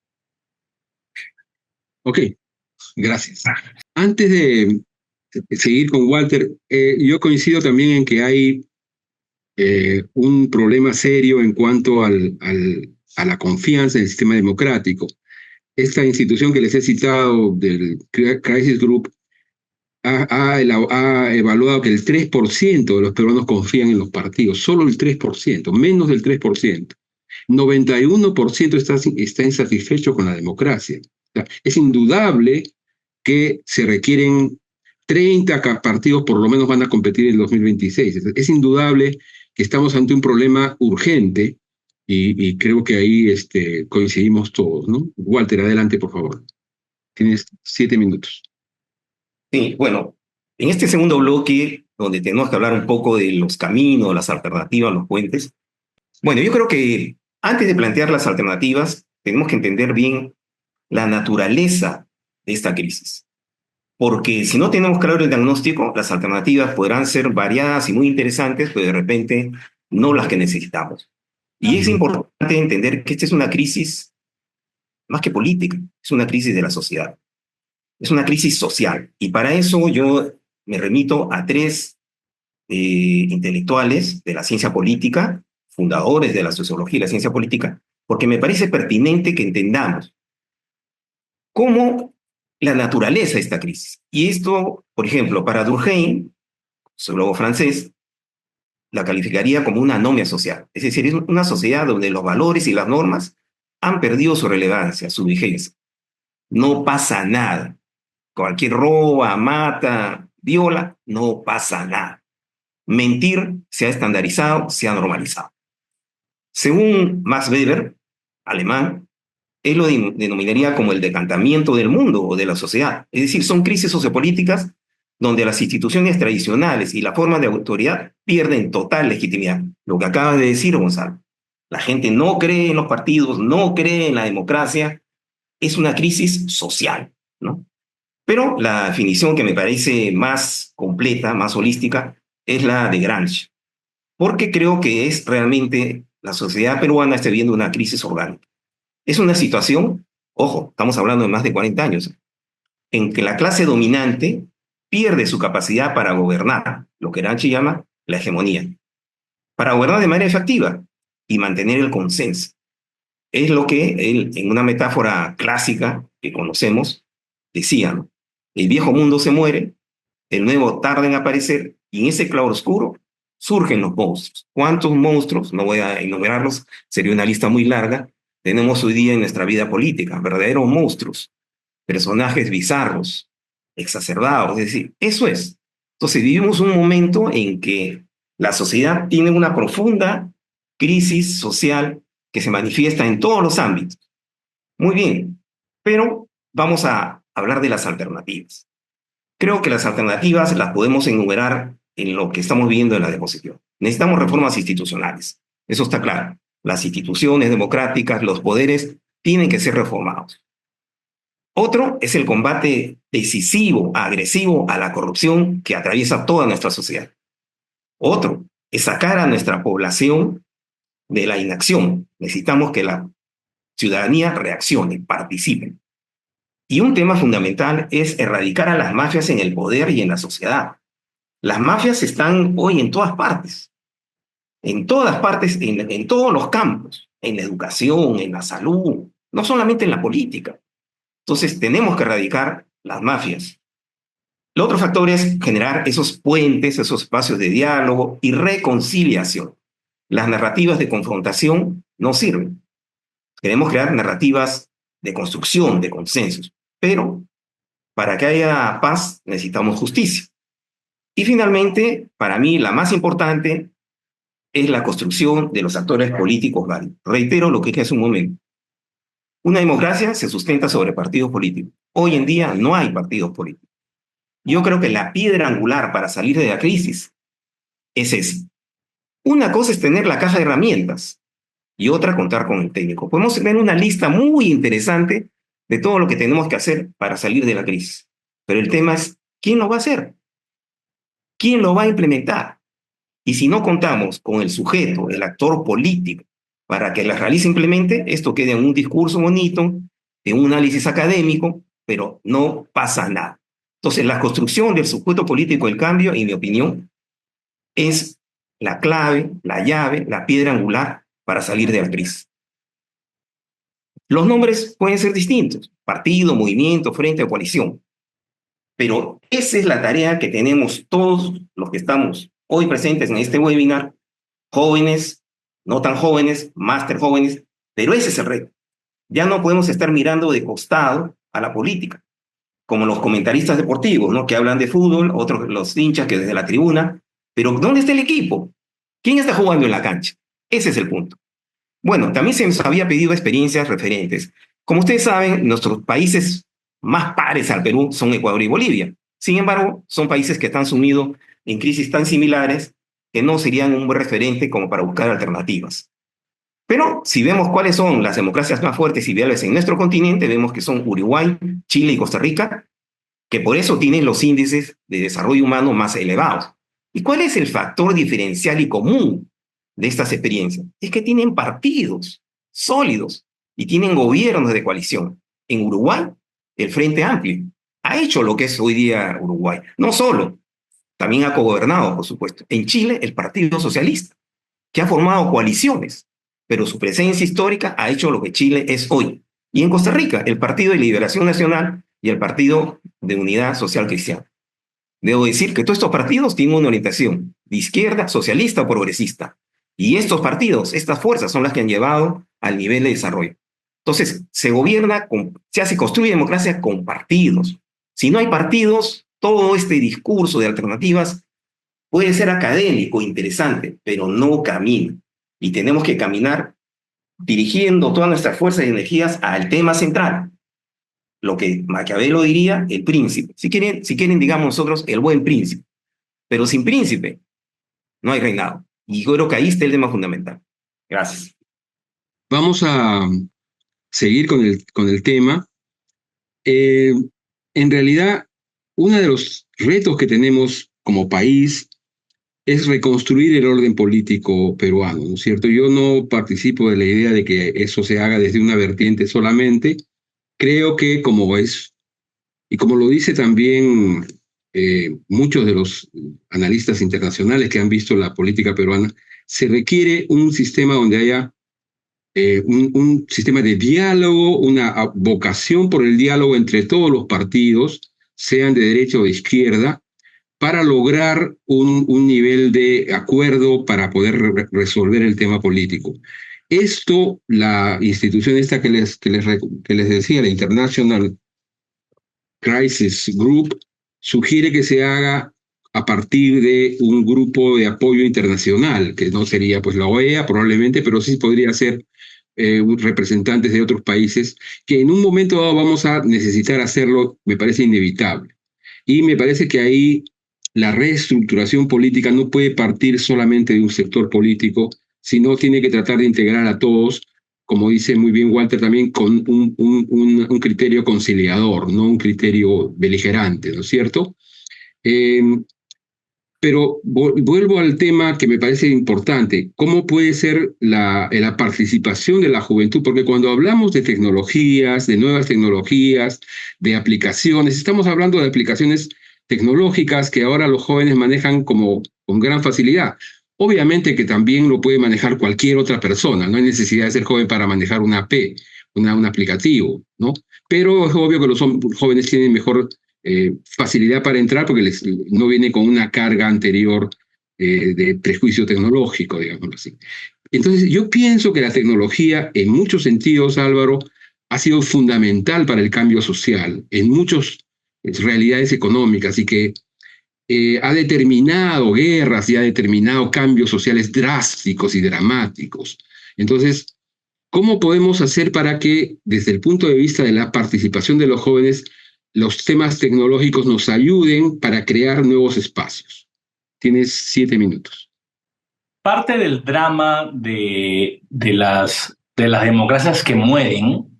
Ok, gracias. Antes de seguir con Walter, yo coincido también en que hay un problema serio en cuanto a la confianza en el sistema democrático. Esta institución que les he citado del Crisis Group ha evaluado que el 3% de los peruanos confían en los partidos, solo el 3%, menos del 3%. 91% está insatisfecho con la democracia. O sea, es indudable que se requieren 30 partidos, por lo menos van a competir en 2026. Es indudable que estamos ante un problema urgente y creo que ahí coincidimos todos, ¿no? Walter, adelante, por favor. Tienes 7 minutos. Sí, bueno, en este segundo bloque, donde tenemos que hablar un poco de los caminos, las alternativas, los puentes, bueno, yo creo que antes de plantear las alternativas, tenemos que entender bien la naturaleza de esta crisis. Porque si no tenemos claro el diagnóstico, las alternativas podrán ser variadas y muy interesantes, pero de repente no las que necesitamos. Y es importante entender que esta es una crisis más que política, es una crisis de la sociedad. Es una crisis social. Y para eso yo me remito a 3 intelectuales de la ciencia política, fundadores de la sociología y la ciencia política, porque me parece pertinente que entendamos cómo la naturaleza de esta crisis. Y esto, por ejemplo, para Durkheim, sociólogo francés, la calificaría como una anomia social. Es decir, es una sociedad donde los valores y las normas han perdido su relevancia, su vigencia. No pasa nada. Cualquier roba, mata, viola, no pasa nada. Mentir se ha estandarizado, se ha normalizado. Según Max Weber, alemán, él lo denominaría como el decantamiento del mundo o de la sociedad. Es decir, son crisis sociopolíticas donde las instituciones tradicionales y la forma de autoridad pierden total legitimidad. Lo que acabas de decir, Gonzalo. La gente no cree en los partidos, no cree en la democracia. Es una crisis social, ¿no? Pero la definición que me parece más completa, más holística, es la de Gramsci. Porque creo que es realmente la sociedad peruana está viviendo una crisis orgánica. Es una situación, ojo, estamos hablando de más de 40 años, en que la clase dominante pierde su capacidad para gobernar, lo que Gramsci llama la hegemonía, para gobernar de manera efectiva y mantener el consenso. Es lo que él, en una metáfora clásica que conocemos, decía, ¿no? El viejo mundo se muere, el nuevo tarda en aparecer, y en ese claroscuro surgen los monstruos. ¿Cuántos monstruos? No voy a enumerarlos, sería una lista muy larga. Tenemos hoy día en nuestra vida política, verdaderos monstruos, personajes bizarros, exacerbados, es decir, eso es. Entonces vivimos un momento en que la sociedad tiene una profunda crisis social que se manifiesta en todos los ámbitos. Muy bien, pero vamos a hablar de las alternativas. Creo que las alternativas las podemos enumerar en lo que estamos viendo en la diapositiva. Necesitamos reformas institucionales, eso está claro. Las instituciones democráticas, los poderes, tienen que ser reformados. Otro es el combate decisivo, agresivo a la corrupción que atraviesa toda nuestra sociedad. Otro es sacar a nuestra población de la inacción. Necesitamos que la ciudadanía reaccione, participe. Y un tema fundamental es erradicar a las mafias en el poder y en la sociedad. Las mafias están hoy en todas partes, en todos los campos, en la educación, en la salud, no solamente en la política. Entonces tenemos que erradicar las mafias. El otro factor es generar esos puentes, esos espacios de diálogo y reconciliación. Las narrativas de confrontación no sirven. Queremos crear narrativas de construcción, de consensos. Pero para que haya paz necesitamos justicia. Y finalmente, para mí, la más importante es la construcción de los actores políticos válidos. Reitero lo que dije hace un momento. Una democracia se sustenta sobre partidos políticos. Hoy en día no hay partidos políticos. Yo creo que la piedra angular para salir de la crisis es esa. Una cosa es tener la caja de herramientas y otra contar con el técnico. Podemos tener una lista muy interesante de todo lo que tenemos que hacer para salir de la crisis. Pero el tema es, ¿quién lo va a hacer? ¿Quién lo va a implementar? Y si no contamos con el sujeto, el actor político, para que la realice e implemente, esto queda en un discurso bonito, en un análisis académico, pero no pasa nada. Entonces, la construcción del sujeto político del cambio, en mi opinión, es la clave, la llave, la piedra angular para salir de la crisis. Los nombres pueden ser distintos, partido, movimiento, frente o coalición, pero esa es la tarea que tenemos todos los que estamos hoy presentes en este webinar, jóvenes, no tan jóvenes, máster jóvenes, pero ese es el reto. Ya no podemos estar mirando de costado a la política, como los comentaristas deportivos, ¿no? Que hablan de fútbol, otros los hinchas que desde la tribuna, pero ¿dónde está el equipo? ¿Quién está jugando en la cancha? Ese es el punto. Bueno, también se nos había pedido experiencias referentes. Como ustedes saben, nuestros países más pares al Perú son Ecuador y Bolivia. Sin embargo, son países que están sumidos en crisis tan similares que no serían un buen referente como para buscar alternativas. Pero si vemos cuáles son las democracias más fuertes y viables en nuestro continente, vemos que son Uruguay, Chile y Costa Rica, que por eso tienen los índices de desarrollo humano más elevados. ¿Y cuál es el factor diferencial y común de estas experiencias? Es que tienen partidos sólidos y tienen gobiernos de coalición. En Uruguay, el Frente Amplio ha hecho lo que es hoy día Uruguay. No solo, también ha cogobernado, por supuesto. En Chile, el Partido Socialista, que ha formado coaliciones, pero su presencia histórica ha hecho lo que Chile es hoy. Y en Costa Rica, el Partido de Liberación Nacional y el Partido de Unidad Social Cristiana. Debo decir que todos estos partidos tienen una orientación de izquierda, socialista o progresista. Y estos partidos, estas fuerzas son las que han llevado al nivel de desarrollo. Entonces, se construye democracia con partidos. Si no hay partidos, todo este discurso de alternativas puede ser académico, interesante, pero no camina. Y tenemos que caminar dirigiendo todas nuestras fuerzas y energías al tema central. Lo que Maquiavelo diría, el príncipe. Si quieren, digamos nosotros, el buen príncipe. Pero sin príncipe, no hay reinado. Y yo creo que ahí está el tema fundamental. Gracias. Vamos a seguir con el tema. En realidad, uno de los retos que tenemos como país es reconstruir el orden político peruano, ¿no es cierto? Yo no participo de la idea de que eso se haga desde una vertiente solamente. Creo que como es, y como lo dice también muchos de los analistas internacionales que han visto la política peruana, se requiere un sistema donde haya un sistema de diálogo, una vocación por el diálogo entre todos los partidos, sean de derecha o de izquierda, para lograr un nivel de acuerdo para poder resolver el tema político. Esto, la institución esta que les decía, la International Crisis Group, sugiere que se haga a partir de un grupo de apoyo internacional, que no sería pues la OEA probablemente, pero sí podría ser representantes de otros países, que en un momento dado vamos a necesitar hacerlo, me parece inevitable. Y me parece que ahí la reestructuración política no puede partir solamente de un sector político, sino tiene que tratar de integrar a todos como dice muy bien Walter también, con un criterio conciliador, no un criterio beligerante, ¿no es cierto? Eh, pero vuelvo al tema que me parece importante. ¿Cómo puede ser la participación de la juventud? Porque cuando hablamos de tecnologías, de nuevas tecnologías, de aplicaciones, estamos hablando de aplicaciones tecnológicas que ahora los jóvenes manejan como con gran facilidad. Obviamente que también lo puede manejar cualquier otra persona. No hay necesidad de ser joven para manejar una app, un aplicativo, ¿no? Pero es obvio que los jóvenes tienen mejor facilidad para entrar porque no viene con una carga anterior de prejuicio tecnológico, digámoslo así. Entonces, yo pienso que la tecnología, en muchos sentidos, Álvaro, ha sido fundamental para el cambio social, en muchas realidades económicas, y que ha determinado guerras y ha determinado cambios sociales drásticos y dramáticos. Entonces, ¿cómo podemos hacer para que, desde el punto de vista de la participación de los jóvenes, los temas tecnológicos nos ayuden para crear nuevos espacios? Tienes 7 minutos. Parte del drama de las democracias que mueren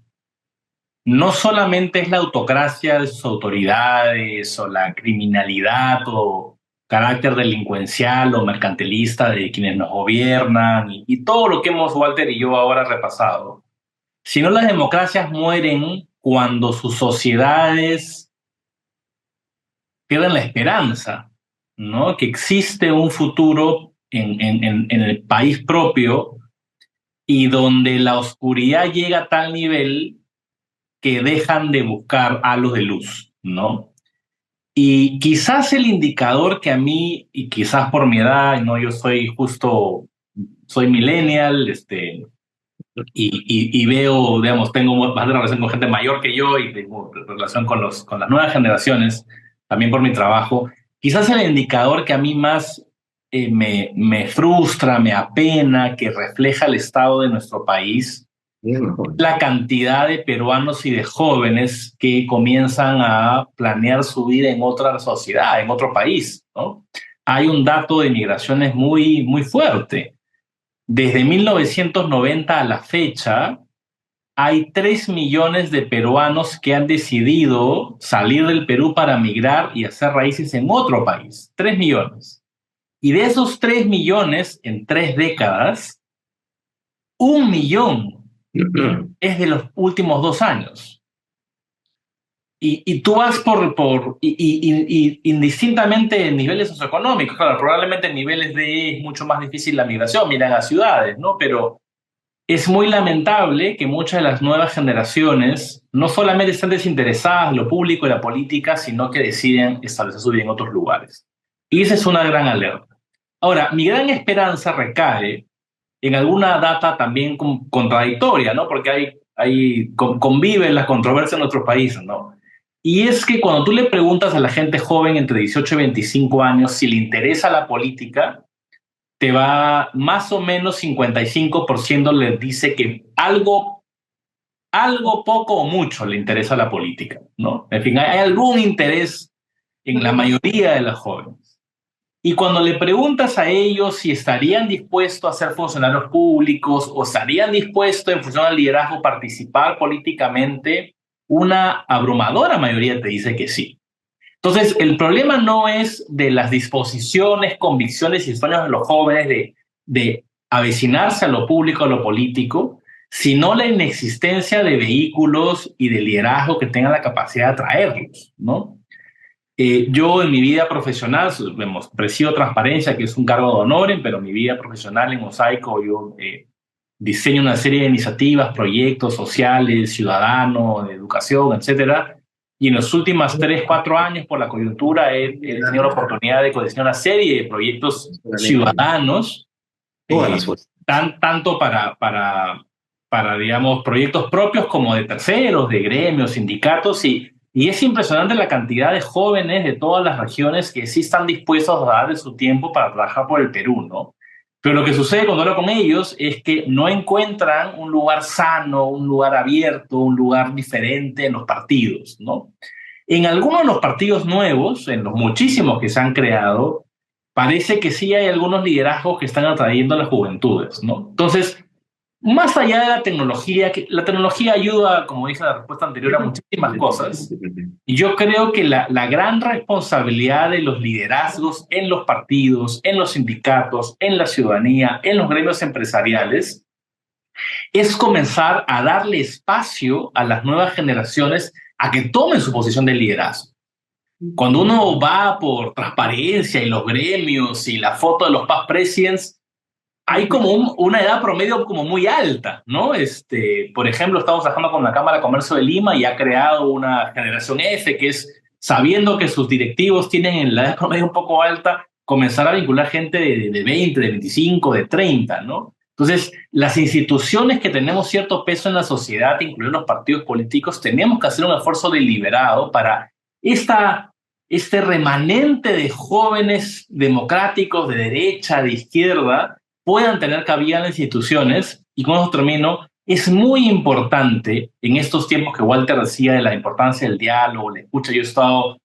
no solamente es la autocracia de sus autoridades o la criminalidad o carácter delincuencial o mercantilista de quienes nos gobiernan y todo lo que hemos, Walter y yo, ahora repasado, sino las democracias mueren cuando sus sociedades pierden la esperanza, ¿no? Que existe un futuro en el país propio y donde la oscuridad llega a tal nivel que dejan de buscar halos de luz, ¿no? Y quizás el indicador que a mí, y quizás por mi edad, ¿no? Yo soy millennial, y veo, digamos, tengo más relación con gente mayor que yo y tengo relación con las nuevas generaciones, también por mi trabajo. Quizás el indicador que a mí más me frustra, me apena, que refleja el estado de nuestro país, la cantidad de peruanos y de jóvenes que comienzan a planear su vida en otra sociedad, en otro país, ¿no? Hay un dato de migraciones muy, muy fuerte. Desde 1990 a la fecha, hay 3 millones de peruanos que han decidido salir del Perú para migrar y hacer raíces en otro país. 3 millones. Y de esos 3 millones, en 3 décadas, 1 millón es de los últimos 2 años. Y tú vas indistintamente en niveles socioeconómicos. Claro, probablemente en niveles es mucho más difícil la migración, miran a ciudades, ¿no? Pero es muy lamentable que muchas de las nuevas generaciones no solamente están desinteresadas en lo público y la política, sino que deciden establecer su vida en otros lugares. Y esa es una gran alerta. Ahora, mi gran esperanza recae en alguna data también contradictoria, ¿no? Porque conviven las controversias en nuestros países, ¿no? Y es que cuando tú le preguntas a la gente joven entre 18 y 25 años si le interesa la política, te va más o menos 55% les dice que algo poco o mucho le interesa la política, ¿no? En fin, hay algún interés en la mayoría de los jóvenes. Y cuando le preguntas a ellos si estarían dispuestos a ser funcionarios públicos o estarían dispuestos, en función del liderazgo, participar políticamente, una abrumadora mayoría te dice que sí. Entonces, el problema no es de las disposiciones, convicciones y sueños de los jóvenes de avecinarse a lo público, a lo político, sino la inexistencia de vehículos y de liderazgo que tengan la capacidad de atraerlos, ¿no? Yo en mi vida profesional, presido Transparencia, que es un cargo de honor, pero en mi vida profesional en Mosaico yo diseño una serie de iniciativas, proyectos sociales, ciudadanos, de educación, etcétera. Y en los últimos 3-4 años, por la coyuntura, he tenido la oportunidad de codiseñar una serie de proyectos ciudadanos, tanto para, digamos, proyectos propios como de terceros, de gremios, sindicatos, y es impresionante la cantidad de jóvenes de todas las regiones que sí están dispuestos a dar de su tiempo para trabajar por el Perú, ¿no? Pero lo que sucede cuando hablo con ellos es que no encuentran un lugar sano, un lugar abierto, un lugar diferente en los partidos, ¿no? En algunos de los partidos nuevos, en los muchísimos que se han creado, parece que sí hay algunos liderazgos que están atrayendo a las juventudes, ¿no? Entonces, más allá de la tecnología, que la tecnología ayuda, como dije en la respuesta anterior, a muchísimas cosas. Y yo creo que la gran responsabilidad de los liderazgos en los partidos, en los sindicatos, en la ciudadanía, en los gremios empresariales, es comenzar a darle espacio a las nuevas generaciones a que tomen su posición de liderazgo. Cuando uno va por transparencia y los gremios y la foto de los past presidents, hay como una edad promedio como muy alta, ¿no? Por ejemplo, estamos trabajando con la Cámara de Comercio de Lima y ha creado una generación F que es, sabiendo que sus directivos tienen la edad promedio un poco alta, comenzar a vincular gente de 20, de 25, de 30, ¿no? Entonces, las instituciones que tenemos cierto peso en la sociedad, incluidos los partidos políticos, tenemos que hacer un esfuerzo deliberado para este remanente de jóvenes democráticos de derecha, de izquierda, puedan tener cabida en las instituciones. Y con eso termino, es muy importante en estos tiempos que Walter decía de la importancia del diálogo, la escucha. Yo he estado,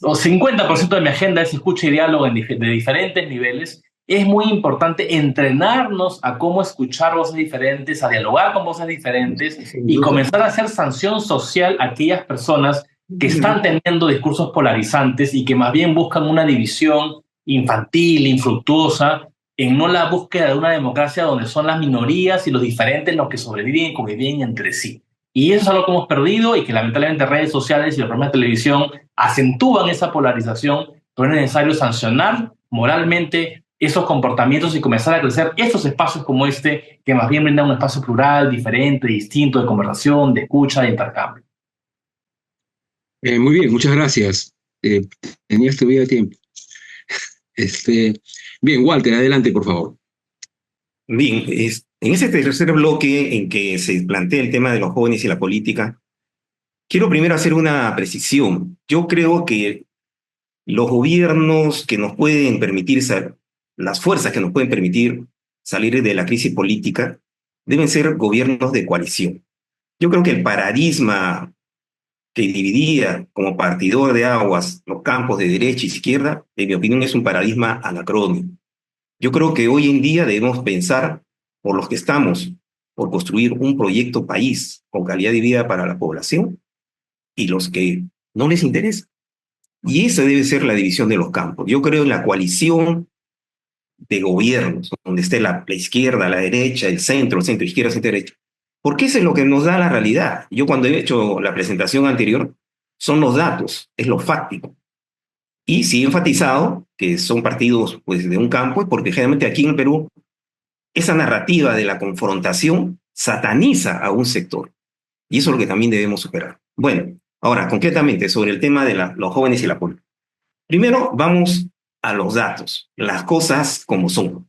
o 50% de mi agenda es escucha y diálogo de diferentes niveles. Es muy importante entrenarnos a cómo escuchar voces diferentes, a dialogar con voces diferentes y comenzar a hacer sanción social a aquellas personas que están teniendo discursos polarizantes y que más bien buscan una división infantil, infructuosa, en no la búsqueda de una democracia donde son las minorías y los diferentes los que sobreviven y conviven entre sí. Y eso es algo que hemos perdido y que lamentablemente redes sociales y los programas de televisión acentúan esa polarización, pero es necesario sancionar moralmente esos comportamientos y comenzar a crecer estos espacios como este, que más bien brindan un espacio plural, diferente, distinto, de conversación, de escucha, de intercambio. Muy bien, muchas gracias. Tenías todavía tiempo. Bien, Walter, adelante, por favor. Bien, en ese tercer bloque en que se plantea el tema de los jóvenes y la política, quiero primero hacer una precisión. Yo creo que los gobiernos que nos pueden permitir, las fuerzas que nos pueden permitir salir de la crisis política, deben ser gobiernos de coalición. Yo creo que el paradigma que dividía como partidor de aguas los campos de derecha y izquierda, en mi opinión, es un paradigma anacrónico. Yo creo que hoy en día debemos pensar por los que estamos, por construir un proyecto país con calidad de vida para la población y los que no les interesa. Y esa debe ser la división de los campos. Yo creo en la coalición de gobiernos, donde esté la izquierda, la derecha, el centro izquierda, centro derecha. Porque eso es lo que nos da la realidad. Yo cuando he hecho la presentación anterior, son los datos, es lo fáctico. Y sí he enfatizado que son partidos pues, de un campo, porque generalmente aquí en el Perú, esa narrativa de la confrontación sataniza a un sector. Y eso es lo que también debemos superar. Bueno, ahora, concretamente, sobre el tema de los jóvenes y la política. Primero, vamos a los datos, las cosas como son.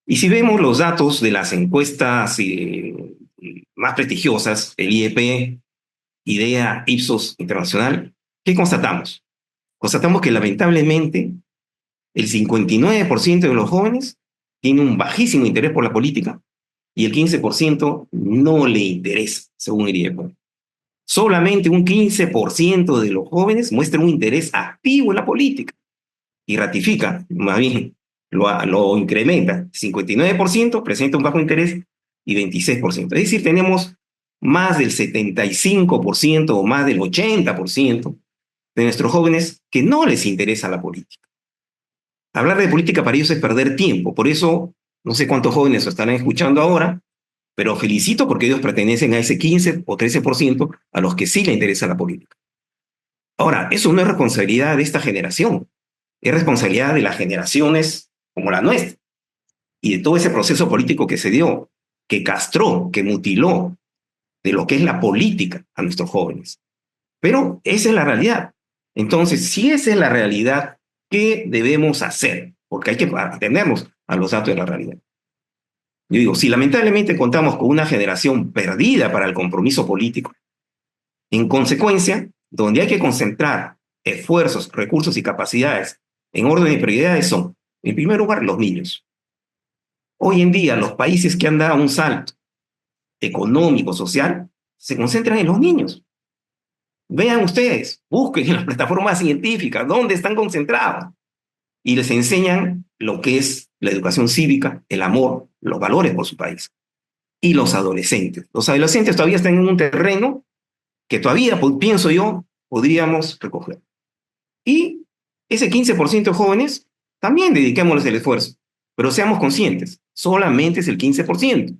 Y si vemos los datos de las encuestas más prestigiosas, el IEP, IDEA, Ipsos Internacional, ¿qué constatamos? Constatamos que lamentablemente el 59% de los jóvenes tiene un bajísimo interés por la política y el 15% no le interesa, según el IEP. Solamente un 15% de los jóvenes muestra un interés activo en la política y ratifica, más bien lo incrementa. 59% presenta un bajo interés y 26%. Es decir, tenemos más del 75% o más del 80% de nuestros jóvenes que no les interesa la política. Hablar de política para ellos es perder tiempo. Por eso, no sé cuántos jóvenes estarán escuchando ahora, pero felicito porque ellos pertenecen a ese 15 o 13% a los que sí les interesa la política. Ahora, eso no es responsabilidad de esta generación, es responsabilidad de las generaciones como la nuestra y de todo ese proceso político que se dio, que castró, que mutiló de lo que es la política a nuestros jóvenes. Pero esa es la realidad. Entonces, si esa es la realidad, ¿qué debemos hacer? Porque hay que atendernos a los datos de la realidad. Yo digo, si lamentablemente contamos con una generación perdida para el compromiso político, en consecuencia, donde hay que concentrar esfuerzos, recursos y capacidades en orden de prioridades son, en primer lugar, los niños. Hoy en día, los países que han dado un salto económico, social, se concentran en los niños. Vean ustedes, busquen en las plataformas científicas dónde están concentrados y les enseñan lo que es la educación cívica, el amor, los valores por su país. Y los adolescentes. Los adolescentes todavía están en un terreno que todavía, pienso yo, podríamos recoger. Y ese 15% de jóvenes, también dediquémosles el esfuerzo, pero seamos conscientes, solamente es el 15%.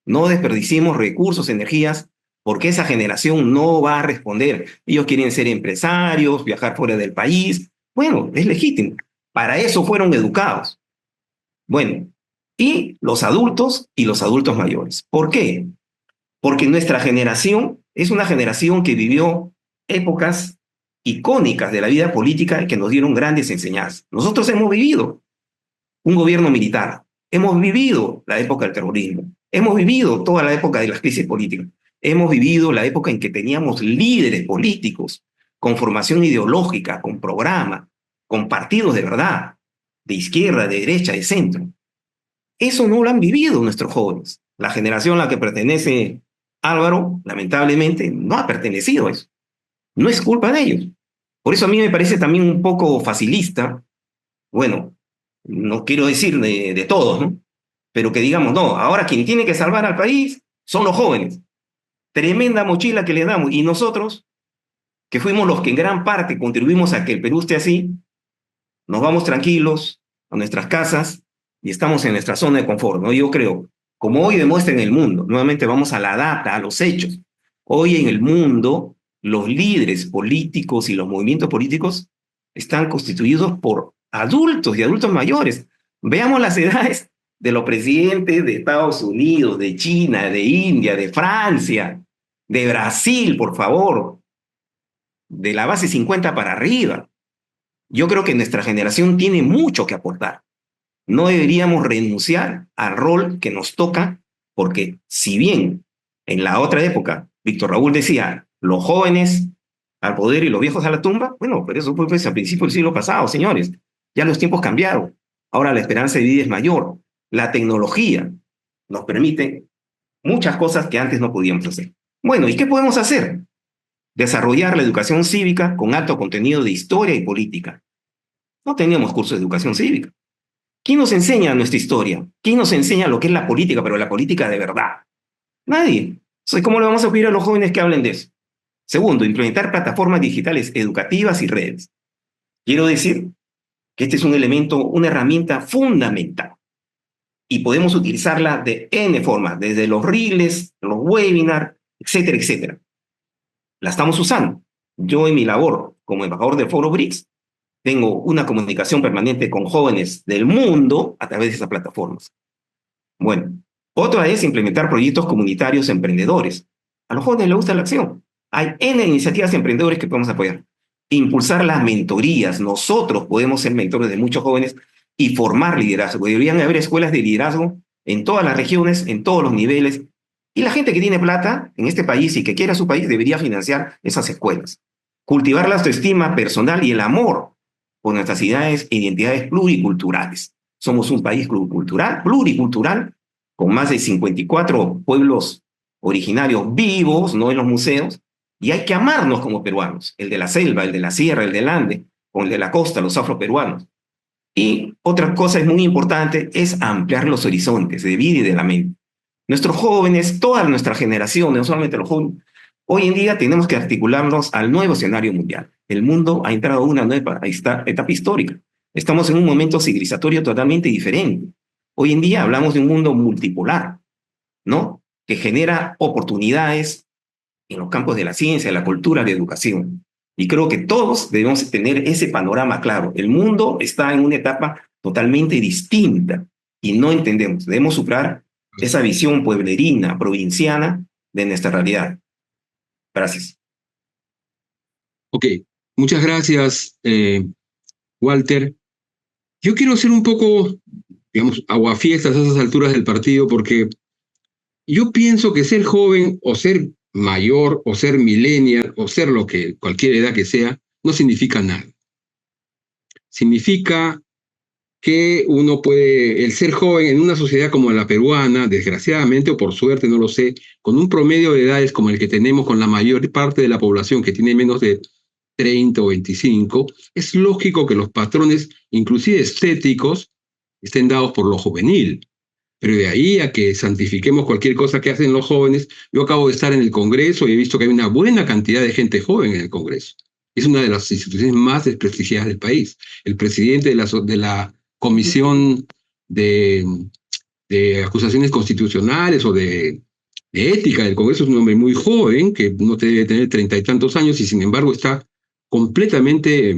No desperdiciemos recursos, energías, porque esa generación no va a responder. Ellos quieren ser empresarios, viajar fuera del país. Bueno, es legítimo. Para eso fueron educados. Bueno, y los adultos mayores. ¿Por qué? Porque nuestra generación es una generación que vivió épocas icónicas de la vida política y que nos dieron grandes enseñanzas. Nosotros hemos vivido un gobierno militar, hemos vivido la época del terrorismo, hemos vivido toda la época de las crisis políticas, hemos vivido la época en que teníamos líderes políticos con formación ideológica, con programa, con partidos de verdad, de izquierda, de derecha, de centro. Eso no lo han vivido nuestros jóvenes. La generación a la que pertenece Álvaro, lamentablemente, no ha pertenecido a eso. No es culpa de ellos. Por eso a mí me parece también un poco facilista, bueno, no quiero decir de todos, ¿no? Pero que digamos, no, ahora quien tiene que salvar al país son los jóvenes. Tremenda mochila que le damos. Y nosotros, que fuimos los que en gran parte contribuimos a que el Perú esté así, nos vamos tranquilos a nuestras casas y estamos en nuestra zona de confort, ¿no? Yo creo, como hoy demuestra en el mundo, nuevamente vamos a la data, a los hechos. Hoy en el mundo, los líderes políticos y los movimientos políticos están constituidos por adultos y adultos mayores. Veamos las edades de los presidentes de Estados Unidos, de China, de India, de Francia, de Brasil, por favor, de la base 50 para arriba. Yo creo que nuestra generación tiene mucho que aportar. No deberíamos renunciar al rol que nos toca, porque si bien en la otra época Víctor Raúl decía, los jóvenes al poder y los viejos a la tumba, bueno, pero eso fue pues, a principios del siglo pasado, señores. Ya los tiempos cambiaron. Ahora la esperanza de vida es mayor. La tecnología nos permite muchas cosas que antes no podíamos hacer. Bueno, ¿y qué podemos hacer? Desarrollar la educación cívica con alto contenido de historia y política. No teníamos cursos de educación cívica. ¿Quién nos enseña nuestra historia? ¿Quién nos enseña lo que es la política, pero la política de verdad? Nadie. Entonces, ¿cómo le vamos a pedir a los jóvenes que hablen de eso? Segundo, implementar plataformas digitales educativas y redes. Quiero decir que este es un elemento, una herramienta fundamental. Y podemos utilizarla de N formas, desde los reels, los webinars, etcétera, etcétera. La estamos usando. Yo en mi labor como embajador del Foro BRICS tengo una comunicación permanente con jóvenes del mundo a través de esas plataformas. Bueno, otra es implementar proyectos comunitarios emprendedores. A los jóvenes les gusta la acción. Hay N iniciativas emprendedores que podemos apoyar. Impulsar las mentorías. Nosotros podemos ser mentores de muchos jóvenes y formar liderazgo. Deberían haber escuelas de liderazgo en todas las regiones, en todos los niveles. Y la gente que tiene plata en este país y que quiera su país debería financiar esas escuelas. Cultivar la autoestima personal y el amor por nuestras identidades pluriculturales. Somos un país pluricultural, con más de 54 pueblos originarios vivos, no en los museos, y hay que amarnos como peruanos, el de la selva, el de la sierra, el del Ande, o el de la costa, los afroperuanos. Y otra cosa es muy importante, es ampliar los horizontes de vida y de la mente. Nuestros jóvenes, toda nuestra generación, no solamente los jóvenes, hoy en día tenemos que articularnos al nuevo escenario mundial. El mundo ha entrado a una nueva etapa histórica. Estamos en un momento civilizatorio totalmente diferente. Hoy en día hablamos de un mundo multipolar, ¿no? Que genera oportunidades en los campos de la ciencia, la cultura, la educación. Y creo que todos debemos tener ese panorama claro. El mundo está en una etapa totalmente distinta y no entendemos. Debemos superar esa visión pueblerina, provinciana de nuestra realidad. Gracias. Ok, muchas gracias, Walter. Yo quiero ser un poco, digamos, aguafiestas a esas alturas del partido, porque yo pienso que ser joven o ser mayor o ser millennial o ser lo que cualquier edad que sea, no significa nada. Significa que uno puede, el ser joven en una sociedad como la peruana, desgraciadamente o por suerte, no lo sé, con un promedio de edades como el que tenemos con la mayor parte de la población que tiene menos de 30 o 25, es lógico que los patrones, inclusive estéticos, estén dados por lo juvenil. Pero de ahí a que santifiquemos cualquier cosa que hacen los jóvenes, yo acabo de estar en el Congreso y he visto que hay una buena cantidad de gente joven en el Congreso. Es una de las instituciones más desprestigiadas del país. El presidente de la Comisión de Acusaciones Constitucionales o de Ética del Congreso es un hombre muy joven, que no debe tener 30 y tantos años, y sin embargo está completamente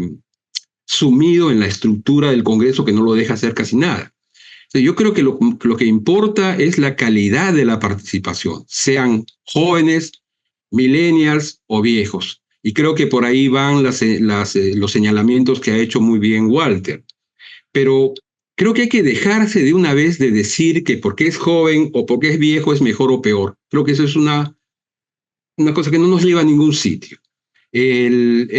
sumido en la estructura del Congreso que no lo deja hacer casi nada. Yo creo que lo que importa es la calidad de la participación, sean jóvenes, millennials o viejos. Y creo que por ahí van los señalamientos que ha hecho muy bien Walter. Pero creo que hay que dejarse de una vez de decir que porque es joven o porque es viejo es mejor o peor. Creo que eso es una cosa que no nos lleva a ningún sitio. En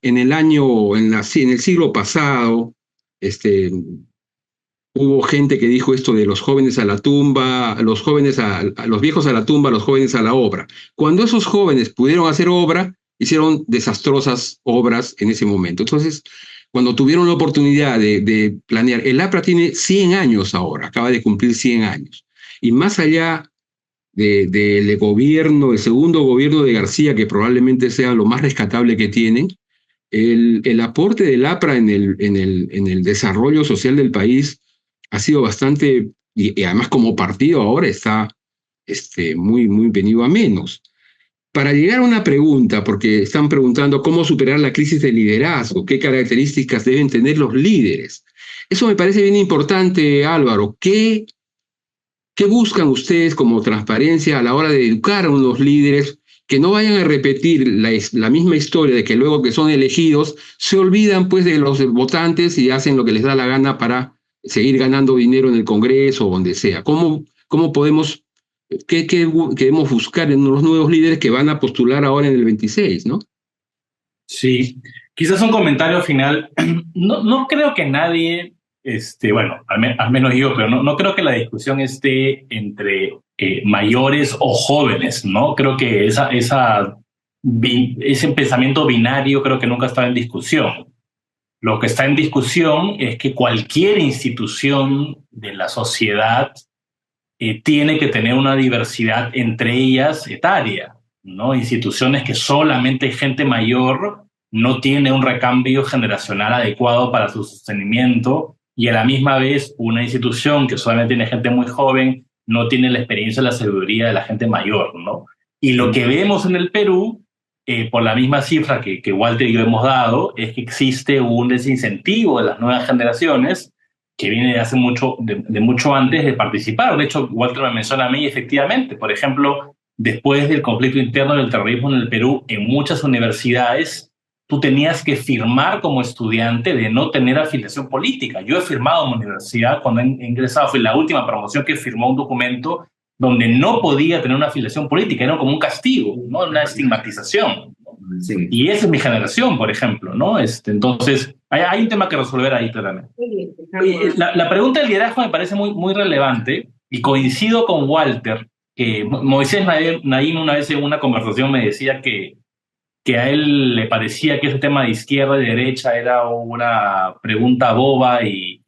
el siglo pasado, hubo gente que dijo esto de los jóvenes a la tumba, los viejos a la tumba, los jóvenes a la obra. Cuando esos jóvenes pudieron hacer obra, hicieron desastrosas obras en ese momento. Entonces, cuando tuvieron la oportunidad de planear, el APRA tiene 100 años ahora, acaba de cumplir 100 años. Y más allá del gobierno, el segundo gobierno de García, que probablemente sea lo más rescatable que tienen, el aporte del APRA en el desarrollo social del país ha sido bastante, y además como partido ahora está muy, muy venido a menos. Para llegar a una pregunta, porque están preguntando cómo superar la crisis de liderazgo, qué características deben tener los líderes. Eso me parece bien importante, Álvaro. ¿Qué buscan ustedes como transparencia a la hora de educar a unos líderes que no vayan a repetir la misma historia de que luego que son elegidos se olvidan pues de los votantes y hacen lo que les da la gana para seguir ganando dinero en el Congreso o donde sea? ¿Cómo podemos, qué debemos buscar en los nuevos líderes que van a postular ahora en el 26, ¿no? Sí, quizás un comentario final. No creo que nadie, bueno, al menos yo, pero no creo que la discusión esté entre mayores o jóvenes, ¿no? Creo que ese pensamiento binario creo que nunca está en discusión. Lo que está en discusión es que cualquier institución de la sociedad tiene que tener una diversidad entre ellas etaria, ¿no? Instituciones que solamente gente mayor no tiene un recambio generacional adecuado para su sostenimiento, y a la misma vez una institución que solamente tiene gente muy joven no tiene la experiencia y la sabiduría de la gente mayor, ¿no? Y lo que vemos en el Perú, por la misma cifra que Walter y yo hemos dado, es que existe un desincentivo de las nuevas generaciones que viene de hace mucho antes de participar. De hecho, Walter me menciona a mí, efectivamente, por ejemplo, después del conflicto interno del terrorismo en el Perú, en muchas universidades tú tenías que firmar como estudiante de no tener afiliación política. Yo he firmado en la universidad cuando he ingresado, fue la última promoción que firmó un documento donde no podía tener una afiliación política, era como un castigo, ¿no? Una estigmatización. Sí. Y esa es mi generación, por ejemplo, ¿no? Entonces, hay un tema que resolver ahí claramente. La pregunta del liderazgo me parece muy, muy relevante, y coincido con Walter, que Moisés Naim una vez en una conversación me decía que a él le parecía que ese tema de izquierda y derecha era una pregunta boba y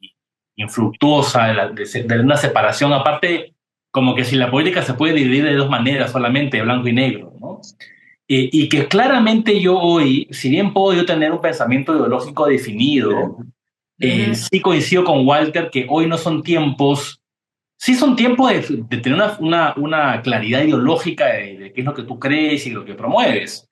infructuosa, de una separación, aparte, como que si la política se puede dividir de dos maneras solamente, blanco y negro, ¿no? Y que claramente yo hoy, si bien puedo yo tener un pensamiento ideológico definido, sí coincido con Walter que hoy no son tiempos, sí son tiempos de tener una claridad ideológica de qué es lo que tú crees y lo que promueves.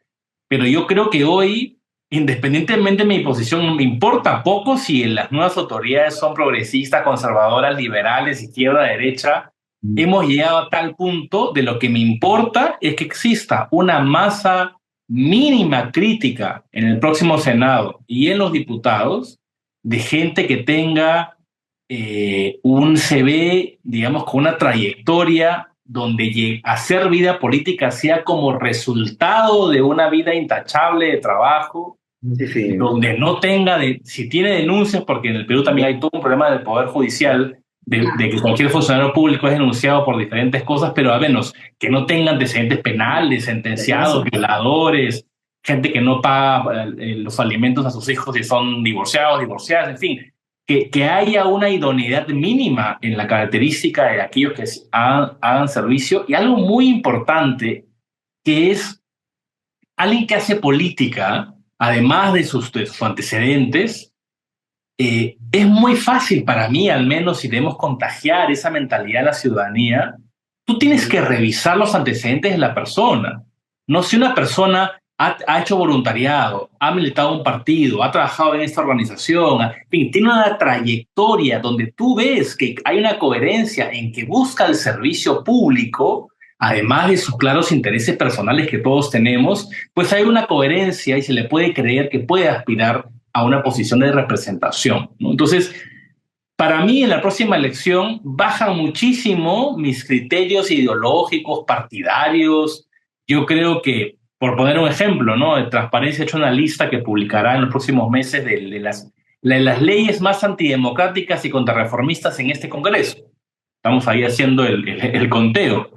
Pero yo creo que hoy, independientemente de mi posición, me importa poco si las nuevas autoridades son progresistas, conservadoras, liberales, izquierda, derecha. Hemos llegado a tal punto de lo que me importa es que exista una masa mínima crítica en el próximo Senado y en los diputados de gente que tenga un CV, digamos, con una trayectoria donde hacer vida política sea como resultado de una vida intachable de trabajo, sí. Donde no tenga, si tiene denuncias, porque en el Perú también hay todo un problema del Poder Judicial, de que cualquier funcionario público es denunciado por diferentes cosas, pero a menos que no tenga antecedentes penales, sentenciados, violadores, gente que no paga los alimentos a sus hijos si son divorciados, divorciadas, en fin. que haya una idoneidad mínima en la característica de aquellos que hagan servicio, y algo muy importante, que es alguien que hace política, además de sus antecedentes. Es muy fácil para mí, al menos, si debemos contagiar esa mentalidad de la ciudadanía, tú tienes que revisar los antecedentes de la persona. No, si una persona ha hecho voluntariado, ha militado en un partido, ha trabajado en esta organización, en fin, tiene una trayectoria donde tú ves que hay una coherencia en que busca el servicio público, además de sus claros intereses personales que todos tenemos, pues hay una coherencia y se le puede creer que puede aspirar a una posición de representación, ¿no? Entonces, para mí en la próxima elección bajan muchísimo mis criterios ideológicos, partidarios. Yo creo que, por poner un ejemplo, ¿no? De Transparencia ha hecho una lista que publicará en los próximos meses de las leyes más antidemocráticas y contrarreformistas en este Congreso. Estamos ahí haciendo el conteo.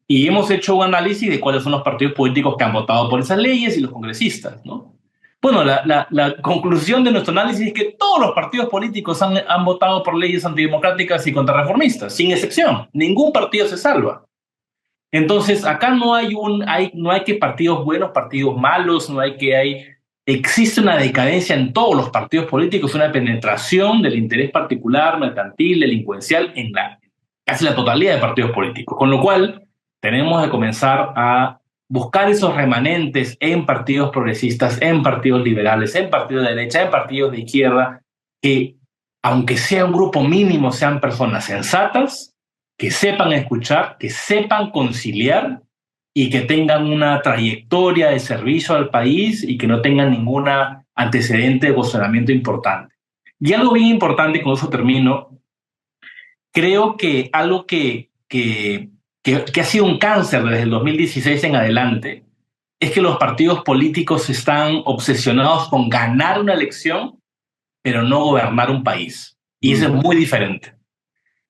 Y hemos hecho un análisis de cuáles son los partidos políticos que han votado por esas leyes y los congresistas, ¿no? Bueno, la conclusión de nuestro análisis es que todos los partidos políticos han votado por leyes antidemocráticas y contrarreformistas, sin excepción. Ningún partido se salva. Entonces, acá no hay que partidos buenos, partidos malos, existe una decadencia en todos los partidos políticos, una penetración del interés particular, mercantil, delincuencial en casi la totalidad de partidos políticos. Con lo cual, tenemos que comenzar a buscar esos remanentes en partidos progresistas, en partidos liberales, en partidos de derecha, en partidos de izquierda, que aunque sea un grupo mínimo, sean personas sensatas, que sepan escuchar, que sepan conciliar y que tengan una trayectoria de servicio al país y que no tengan ningún antecedente de posicionamiento importante. Y algo bien importante, con eso termino, creo que algo que ha sido un cáncer desde el 2016 en adelante, es que los partidos políticos están obsesionados con ganar una elección, pero no gobernar un país. Y eso es muy diferente.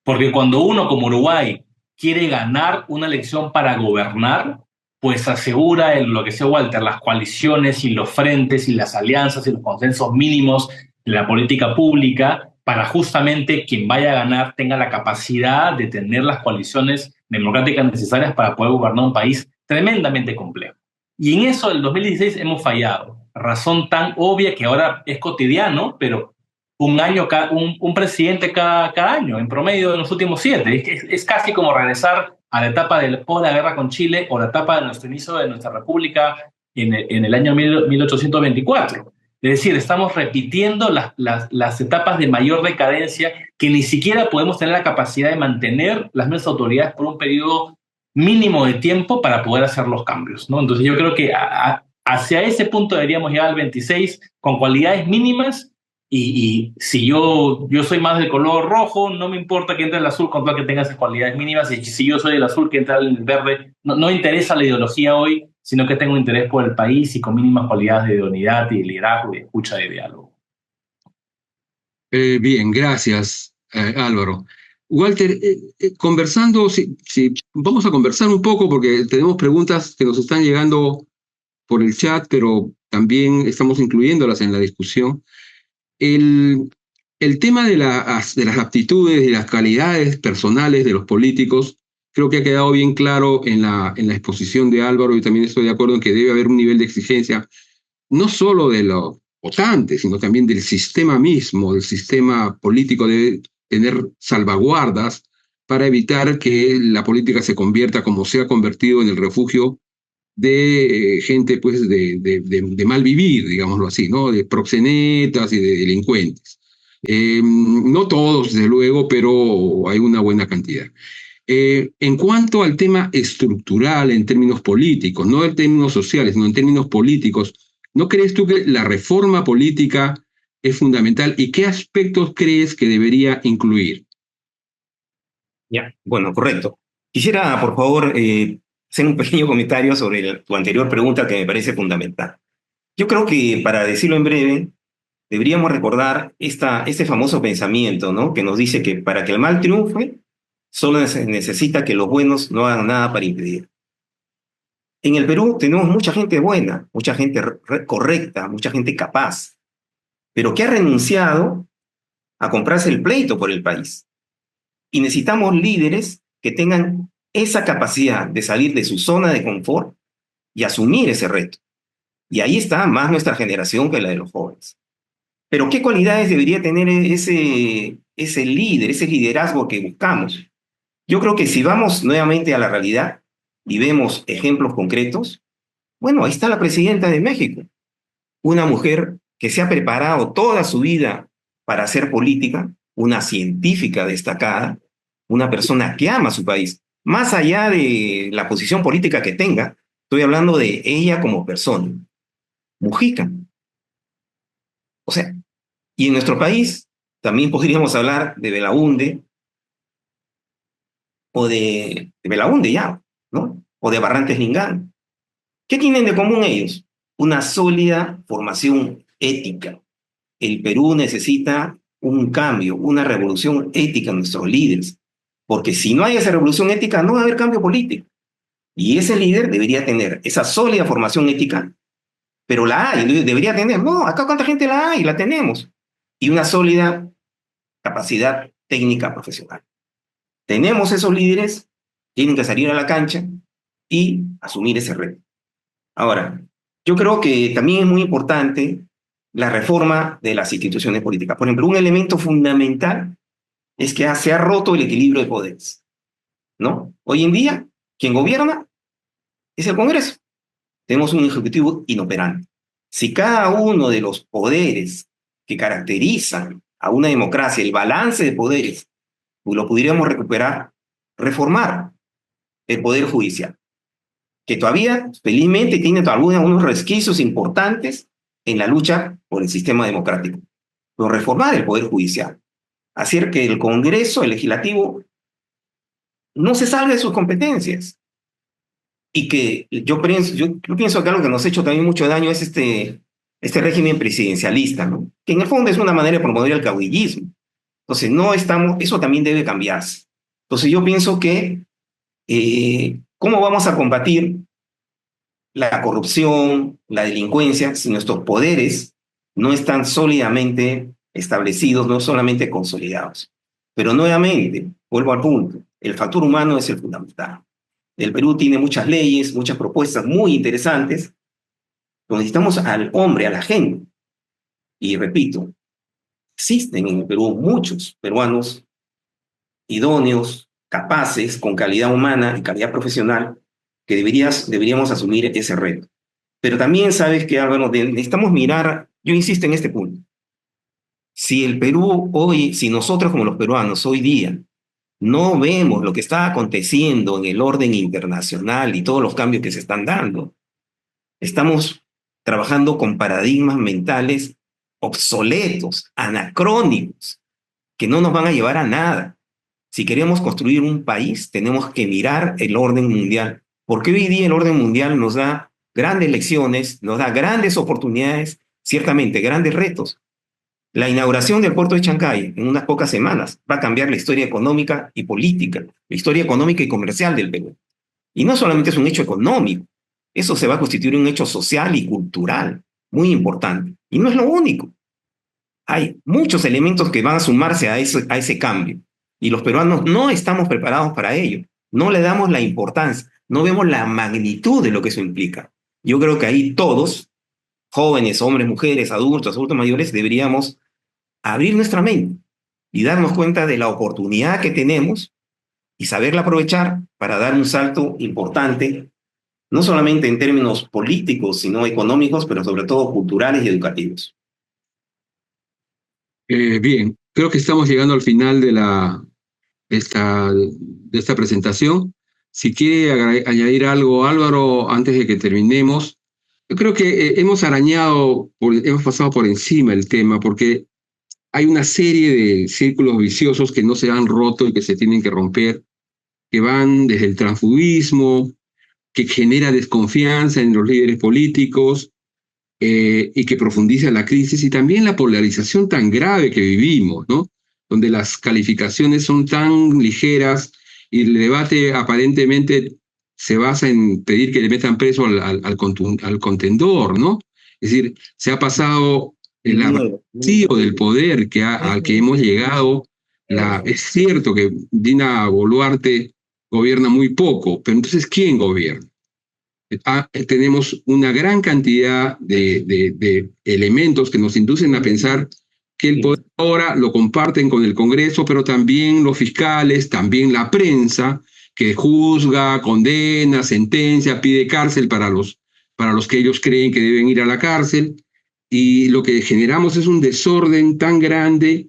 Porque cuando uno, como Uruguay, quiere ganar una elección para gobernar, pues asegura lo que decía Walter, las coaliciones y los frentes y las alianzas y los consensos mínimos de la política pública para justamente quien vaya a ganar tenga la capacidad de tener las coaliciones democráticas necesarias para poder gobernar un país tremendamente complejo. Y en eso del 2016 hemos fallado. Razón tan obvia que ahora es cotidiano, pero un presidente cada año, en promedio en los últimos 7. Es casi como regresar a la etapa después de la guerra con Chile o la etapa de nuestro inicio de nuestra república en el año 1824. Es decir, estamos repitiendo las etapas de mayor decadencia que ni siquiera podemos tener la capacidad de mantener las mismas autoridades por un periodo mínimo de tiempo para poder hacer los cambios, ¿no? Entonces yo creo que hacia ese punto deberíamos llegar al 26 con cualidades mínimas y si yo soy más del color rojo, no me importa que entre el azul con tal que tenga esas cualidades mínimas, y si yo soy del azul que entra el verde, no interesa la ideología hoy, sino que tengo interés por el país y con mínimas cualidades de idoneidad y de liderazgo y de escucha de diálogo. Bien, gracias, Álvaro. Walter, conversando, vamos a conversar un poco porque tenemos preguntas que nos están llegando por el chat, pero también estamos incluyéndolas en la discusión. El tema de las aptitudes y las calidades personales de los políticos creo que ha quedado bien claro en la exposición de Álvaro, y también estoy de acuerdo en que debe haber un nivel de exigencia no solo de los votantes, sino también del sistema mismo, del sistema político. Debe tener salvaguardas para evitar que la política se convierta, como se ha convertido, en el refugio de gente pues de mal vivir, digámoslo así, ¿no? De proxenetas y de delincuentes. No todos, desde luego, pero hay una buena cantidad. En cuanto al tema estructural en términos políticos, no en términos sociales, sino en términos políticos, ¿no crees tú que la reforma política es fundamental y qué aspectos crees que debería incluir? Ya, bueno, correcto. Quisiera, por favor, hacer un pequeño comentario sobre tu anterior pregunta que me parece fundamental. Yo creo que, para decirlo en breve, deberíamos recordar este famoso pensamiento, ¿no? Que nos dice que para que el mal triunfe, solo se necesita que los buenos no hagan nada para impedir. En el Perú tenemos mucha gente buena, mucha gente correcta, mucha gente capaz, pero que ha renunciado a comprarse el pleito por el país. Y necesitamos líderes que tengan esa capacidad de salir de su zona de confort y asumir ese reto. Y ahí está más nuestra generación que la de los jóvenes. Pero ¿qué cualidades debería tener ese líder, ese liderazgo que buscamos? Yo creo que si vamos nuevamente a la realidad y vemos ejemplos concretos, bueno, ahí está la presidenta de México, una mujer que se ha preparado toda su vida para hacer política, una científica destacada, una persona que ama su país. Más allá de la posición política que tenga, estoy hablando de ella como persona. Mujica. O sea, y en nuestro país también podríamos hablar de Belaúnde, o de Belaúnde ya, ¿no? O de Barrantes Lingán. ¿Qué tienen de común ellos? Una sólida formación ética. El Perú necesita un cambio, una revolución ética en nuestros líderes, porque si no hay esa revolución ética, no va a haber cambio político. Y ese líder debería tener esa sólida formación ética, pero la hay, debería tener. No, acá cuánta gente la hay, la tenemos. Y una sólida capacidad técnica profesional. Tenemos esos líderes, tienen que salir a la cancha y asumir ese reto. Ahora, yo creo que también es muy importante la reforma de las instituciones políticas. Por ejemplo, un elemento fundamental es que se ha roto el equilibrio de poderes, ¿no? Hoy en día, quien gobierna es el Congreso. Tenemos un ejecutivo inoperante. Si cada uno de los poderes que caracterizan a una democracia, el balance de poderes, lo pudiéramos recuperar, reformar el Poder Judicial, que todavía, felizmente, tiene algunos resquicios importantes en la lucha por el sistema democrático. Pero reformar el Poder Judicial, hacer que el Congreso, el Legislativo, no se salga de sus competencias. Y que yo pienso que algo que nos ha hecho también mucho daño es este régimen presidencialista, ¿no? Que en el fondo es una manera de promover el caudillismo. Entonces, eso también debe cambiarse. Entonces, yo pienso que, ¿cómo vamos a combatir la corrupción, la delincuencia, si nuestros poderes no están sólidamente establecidos, no solamente consolidados? Pero nuevamente, vuelvo al punto, el factor humano es el fundamental. El Perú tiene muchas leyes, muchas propuestas muy interesantes, pero necesitamos al hombre, a la gente. Y repito, existen en el Perú muchos peruanos idóneos, capaces, con calidad humana y calidad profesional, que deberíamos asumir ese reto. Pero también sabes que, Álvaro, necesitamos mirar, yo insisto en este punto, si el Perú hoy, si nosotros como los peruanos hoy día no vemos lo que está aconteciendo en el orden internacional y todos los cambios que se están dando, estamos trabajando con paradigmas mentales obsoletos, anacrónicos, que no nos van a llevar a nada. Si queremos construir un país, tenemos que mirar el orden mundial, porque hoy día el orden mundial nos da grandes lecciones, nos da grandes oportunidades, ciertamente grandes retos. La inauguración del puerto de Chancay en unas pocas semanas va a cambiar la historia económica y política, la historia económica y comercial del Perú. Y no solamente es un hecho económico, eso se va a constituir un hecho social y cultural muy importante. Y no es lo único. Hay muchos elementos que van a sumarse a ese cambio. Y los peruanos no estamos preparados para ello. No le damos la importancia, no vemos la magnitud de lo que eso implica. Yo creo que ahí todos, jóvenes, hombres, mujeres, adultos mayores, deberíamos abrir nuestra mente y darnos cuenta de la oportunidad que tenemos y saberla aprovechar para dar un salto importante, no solamente en términos políticos, sino económicos, pero sobre todo culturales y educativos. Bien, creo que estamos llegando al final de esta presentación. Si quiere añadir algo, Álvaro, antes de que terminemos. Yo creo que hemos pasado por encima el tema, porque hay una serie de círculos viciosos que no se han roto y que se tienen que romper, que van desde el transfugismo, que genera desconfianza en los líderes políticos y que profundiza la crisis, y también la polarización tan grave que vivimos, ¿no? Donde las calificaciones son tan ligeras y el debate aparentemente se basa en pedir que le metan preso al contendor, ¿no? Es decir, se ha pasado el vacío del poder al que hemos llegado. Es cierto que Dina Boluarte gobierna muy poco, pero entonces, ¿quién gobierna? Tenemos una gran cantidad de elementos que nos inducen a pensar que el poder ahora lo comparten con el Congreso, pero también los fiscales, también la prensa, que juzga, condena, sentencia, pide cárcel para los que ellos creen que deben ir a la cárcel. Y lo que generamos es un desorden tan grande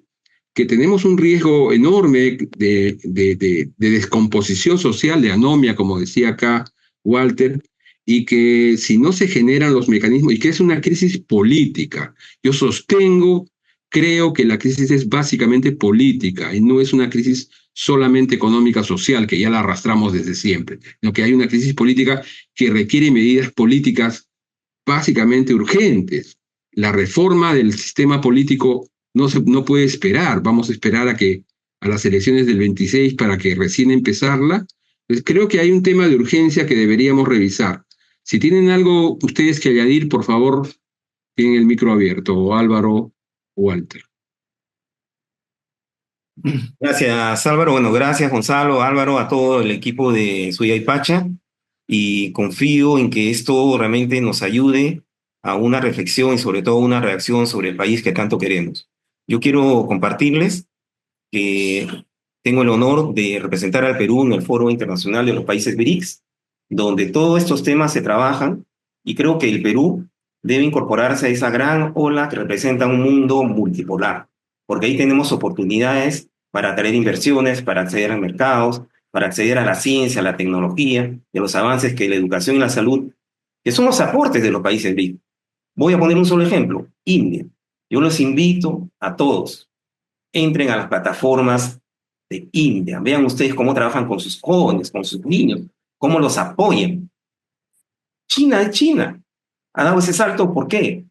que tenemos un riesgo enorme de descomposición social, de anomia, como decía acá Walter, y que si no se generan los mecanismos, y que es una crisis política. Yo creo que la crisis es básicamente política y no es una crisis solamente económica social, que ya la arrastramos desde siempre, sino que hay una crisis política que requiere medidas políticas básicamente urgentes. La reforma del sistema político no puede esperar. Vamos a esperar a las elecciones del 26 para que recién empezarla. Pues creo que hay un tema de urgencia que deberíamos revisar. Si tienen algo ustedes que añadir, por favor, tienen el micro abierto, Álvaro o Walter. Gracias, Álvaro. Bueno, gracias, Gonzalo, Álvaro, a todo el equipo de Suyaypacha, y confío en que esto realmente nos ayude a una reflexión y sobre todo una reacción sobre el país que tanto queremos. Yo quiero compartirles que tengo el honor de representar al Perú en el Foro Internacional de los Países BRICS, donde todos estos temas se trabajan, y creo que el Perú debe incorporarse a esa gran ola que representa un mundo multipolar, porque ahí tenemos oportunidades para atraer inversiones, para acceder a mercados, para acceder a la ciencia, a la tecnología, de los avances que la educación y la salud, que son los aportes de los países BRICS. Voy a poner un solo ejemplo, India. Yo los invito a todos, entren a las plataformas de India, vean ustedes cómo trabajan con sus jóvenes, con sus niños, cómo los apoyan. China es China. Ha dado ese salto, ¿por qué?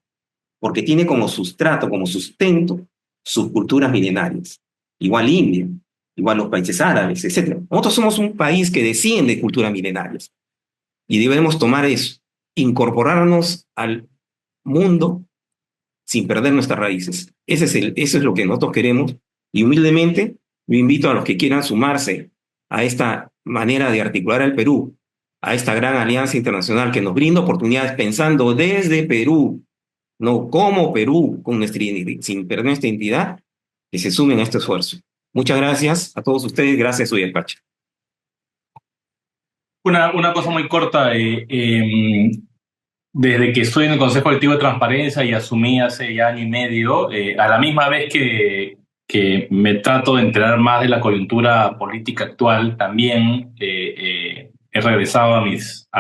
Porque tiene como sustrato, como sustento, sus culturas milenarias. Igual India, igual los países árabes, etc. Nosotros somos un país que desciende de culturas milenarias. Y debemos tomar eso, incorporarnos al mundo sin perder nuestras raíces. Eso es lo que nosotros queremos. Y humildemente, yo invito a los que quieran sumarse a esta manera de articular el Perú, a esta gran alianza internacional que nos brinda oportunidades pensando desde Perú, no como Perú, sin perder nuestra identidad, que se sumen a este esfuerzo. Muchas gracias a todos ustedes. Gracias, Suyaypacha. Una cosa muy corta. Desde que estoy en el Consejo Colectivo de Transparencia y asumí hace ya año y medio, a la misma vez que me trato de enterar más de la coyuntura política actual, también he regresado a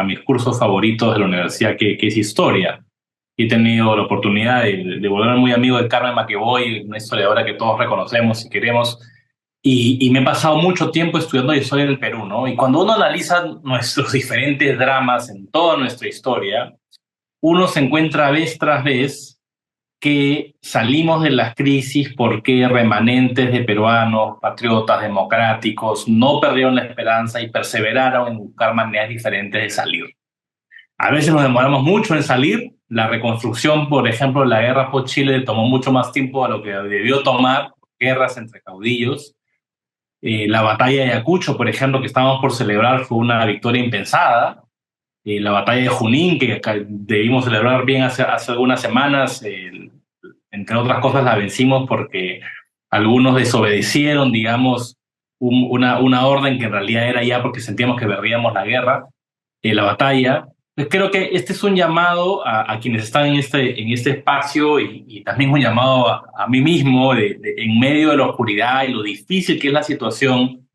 mis cursos favoritos de la universidad, que es Historia. Y he tenido la oportunidad de volverme muy amigo de Carmen McEvoy, una historiadora que todos reconocemos y queremos. Y me he pasado mucho tiempo estudiando historia del Perú, ¿no? Y cuando uno analiza nuestros diferentes dramas en toda nuestra historia, uno se encuentra vez tras vez que salimos de las crisis porque remanentes de peruanos, patriotas, democráticos, no perdieron la esperanza y perseveraron en buscar maneras diferentes de salir. A veces nos demoramos mucho en salir. La reconstrucción, por ejemplo, de la guerra por Chile tomó mucho más tiempo de lo que debió tomar, guerras entre caudillos. La batalla de Ayacucho, por ejemplo, que estábamos por celebrar, fue una victoria impensada. La batalla de Junín, que debimos celebrar bien hace algunas semanas, entre otras cosas la vencimos porque algunos desobedecieron, digamos, una orden que en realidad era ya porque sentíamos que perdíamos la guerra, la batalla. Pues creo que este es un llamado a quienes están en este espacio, y también un llamado a mí mismo, en medio de la oscuridad y lo difícil que es la situación,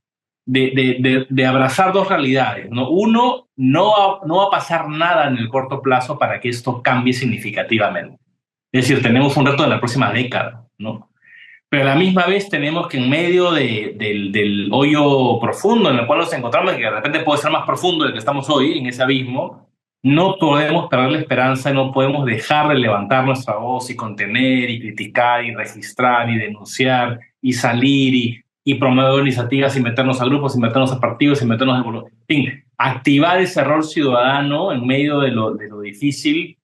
de abrazar dos realidades, ¿no? Uno, no va a pasar nada en el corto plazo para que esto cambie significativamente. Es decir, tenemos un reto de la próxima década, ¿no? Pero a la misma vez tenemos que, en medio del hoyo profundo en el cual nos encontramos, que de repente puede ser más profundo del que estamos hoy, en ese abismo, no podemos perder la esperanza, no podemos dejar de levantar nuestra voz y contener y criticar y registrar y denunciar y salir y promover iniciativas y meternos a grupos y meternos a partidos y meternos en fin, activar ese rol ciudadano en medio de lo difícil,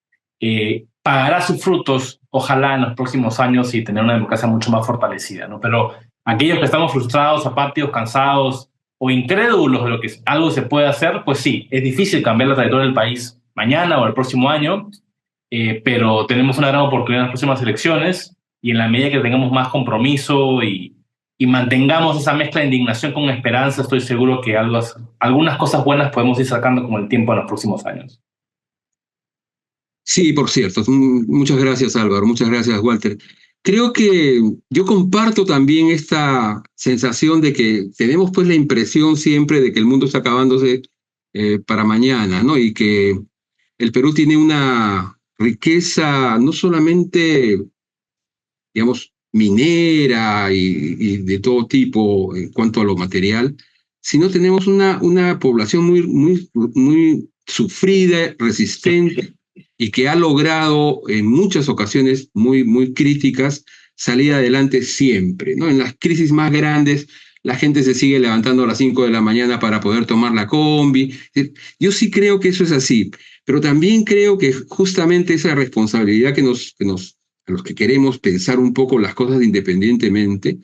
pagará sus frutos, ojalá en los próximos años, y tener una democracia mucho más fortalecida, ¿no? Pero aquellos que estamos frustrados, apáticos, cansados o incrédulos de lo que algo se puede hacer, pues sí, es difícil cambiar la trayectoria del país mañana o el próximo año, pero tenemos una gran oportunidad en las próximas elecciones, y en la medida que tengamos más compromiso y mantengamos esa mezcla de indignación con esperanza, estoy seguro que algunas cosas buenas podemos ir sacando con el tiempo en los próximos años. Sí, por cierto. Muchas gracias, Álvaro. Muchas gracias, Walter. Creo que yo comparto también esta sensación de que tenemos pues la impresión siempre de que el mundo está acabándose para mañana, ¿no? Y que el Perú tiene una riqueza no solamente, digamos, minera y de todo tipo en cuanto a lo material, sino tenemos una población muy sufrida, resistente, y que ha logrado en muchas ocasiones muy críticas salir adelante siempre, ¿no? En las crisis más grandes, la gente se sigue levantando a las 5 de la mañana para poder tomar la combi. Yo sí creo que eso es así, pero también creo que justamente esa responsabilidad a los que queremos pensar un poco las cosas independientemente,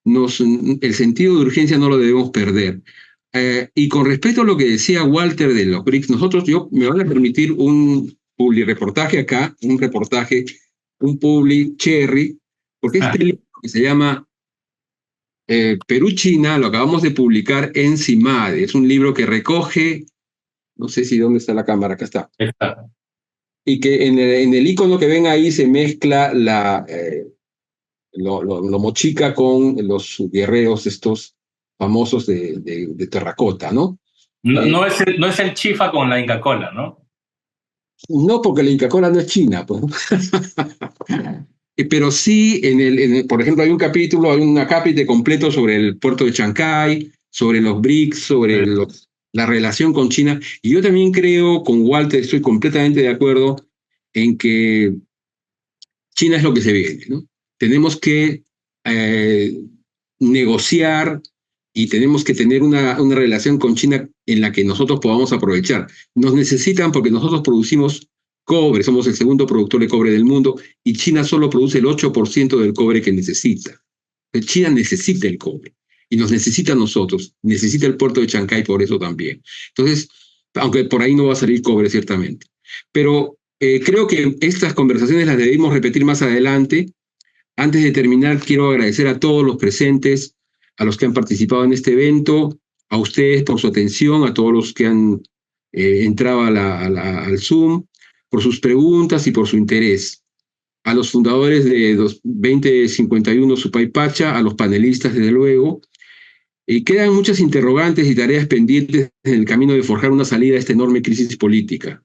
el sentido de urgencia no lo debemos perder. Y con respecto a lo que decía Walter de los BRICS, yo me van a permitir un publi-reportaje acá, un publi cherry, porque este libro que se llama Perú-China lo acabamos de publicar en CIMADE. Es un libro que recoge, no sé si dónde está la cámara, acá está. Y que en el icono que ven ahí se mezcla lo mochica con los guerreros estos famosos de terracota, ¿no? No es el chifa con la Inca Kola, ¿no? No, porque la Inca Kola no es China, pues. Pero sí, por ejemplo, hay un acápite completo sobre el puerto de Chancay, sobre los BRICS, sobre la relación con China. Y yo también creo, con Walter, estoy completamente de acuerdo en que China es lo que se viene, ¿no? Tenemos que negociar y tenemos que tener una relación con China en la que nosotros podamos aprovechar. Nos necesitan porque nosotros producimos cobre, somos el segundo productor de cobre del mundo, y China solo produce el 8% del cobre que necesita. China necesita el cobre y nos necesita a nosotros, necesita el puerto de Chancay por eso también. Entonces, aunque por ahí no va a salir cobre ciertamente. Pero creo que estas conversaciones las debemos repetir más adelante. Antes de terminar, quiero agradecer a todos los presentes, a los que han participado en este evento, a ustedes por su atención, a todos los que han entrado al Zoom, por sus preguntas y por su interés. A los fundadores de 2051 Supaypacha, a los panelistas, desde luego. Quedan muchas interrogantes y tareas pendientes en el camino de forjar una salida a esta enorme crisis política.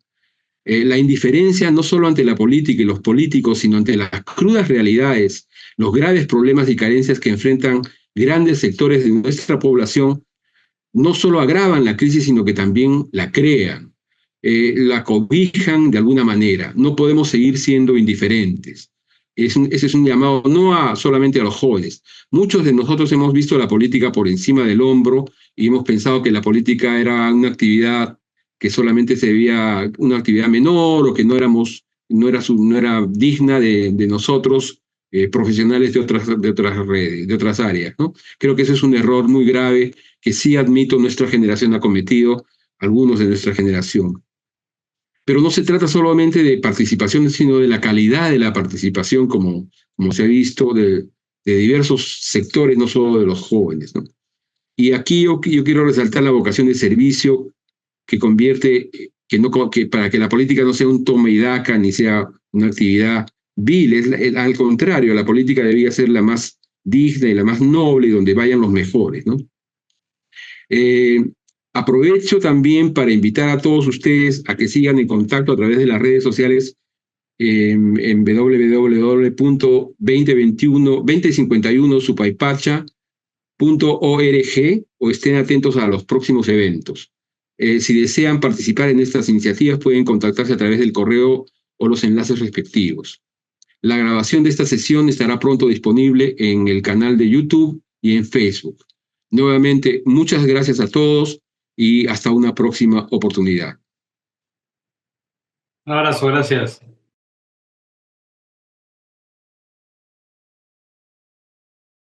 La indiferencia no solo ante la política y los políticos, sino ante las crudas realidades, los graves problemas y carencias que enfrentan grandes sectores de nuestra población, no solo agravan la crisis, sino que también la crean, la cobijan de alguna manera. No podemos seguir siendo indiferentes. Ese es un llamado no solamente a los jóvenes. Muchos de nosotros hemos visto la política por encima del hombro y hemos pensado que la política era una actividad que solamente se veía una actividad menor o que no era digna de nosotros, profesionales de otras redes, de otras áreas, ¿no? Creo que ese es un error muy grave que sí admito nuestra generación ha cometido, algunos de nuestra generación. Pero no se trata solamente de participación, sino de la calidad de la participación, como se ha visto, de diversos sectores, no solo de los jóvenes, ¿no? Y aquí yo quiero resaltar la vocación de servicio que convierte, para que la política no sea un toma y daca, ni sea una actividad vil. Al contrario, la política debería ser la más digna y la más noble, y donde vayan los mejores, ¿no? Aprovecho también para invitar a todos ustedes a que sigan en contacto a través de las redes sociales en www.2051supaypacha.org o estén atentos a los próximos eventos. Si desean participar en estas iniciativas, pueden contactarse a través del correo o los enlaces respectivos. La grabación de esta sesión estará pronto disponible en el canal de YouTube y en Facebook. Nuevamente, muchas gracias a todos y hasta una próxima oportunidad. Un abrazo, gracias.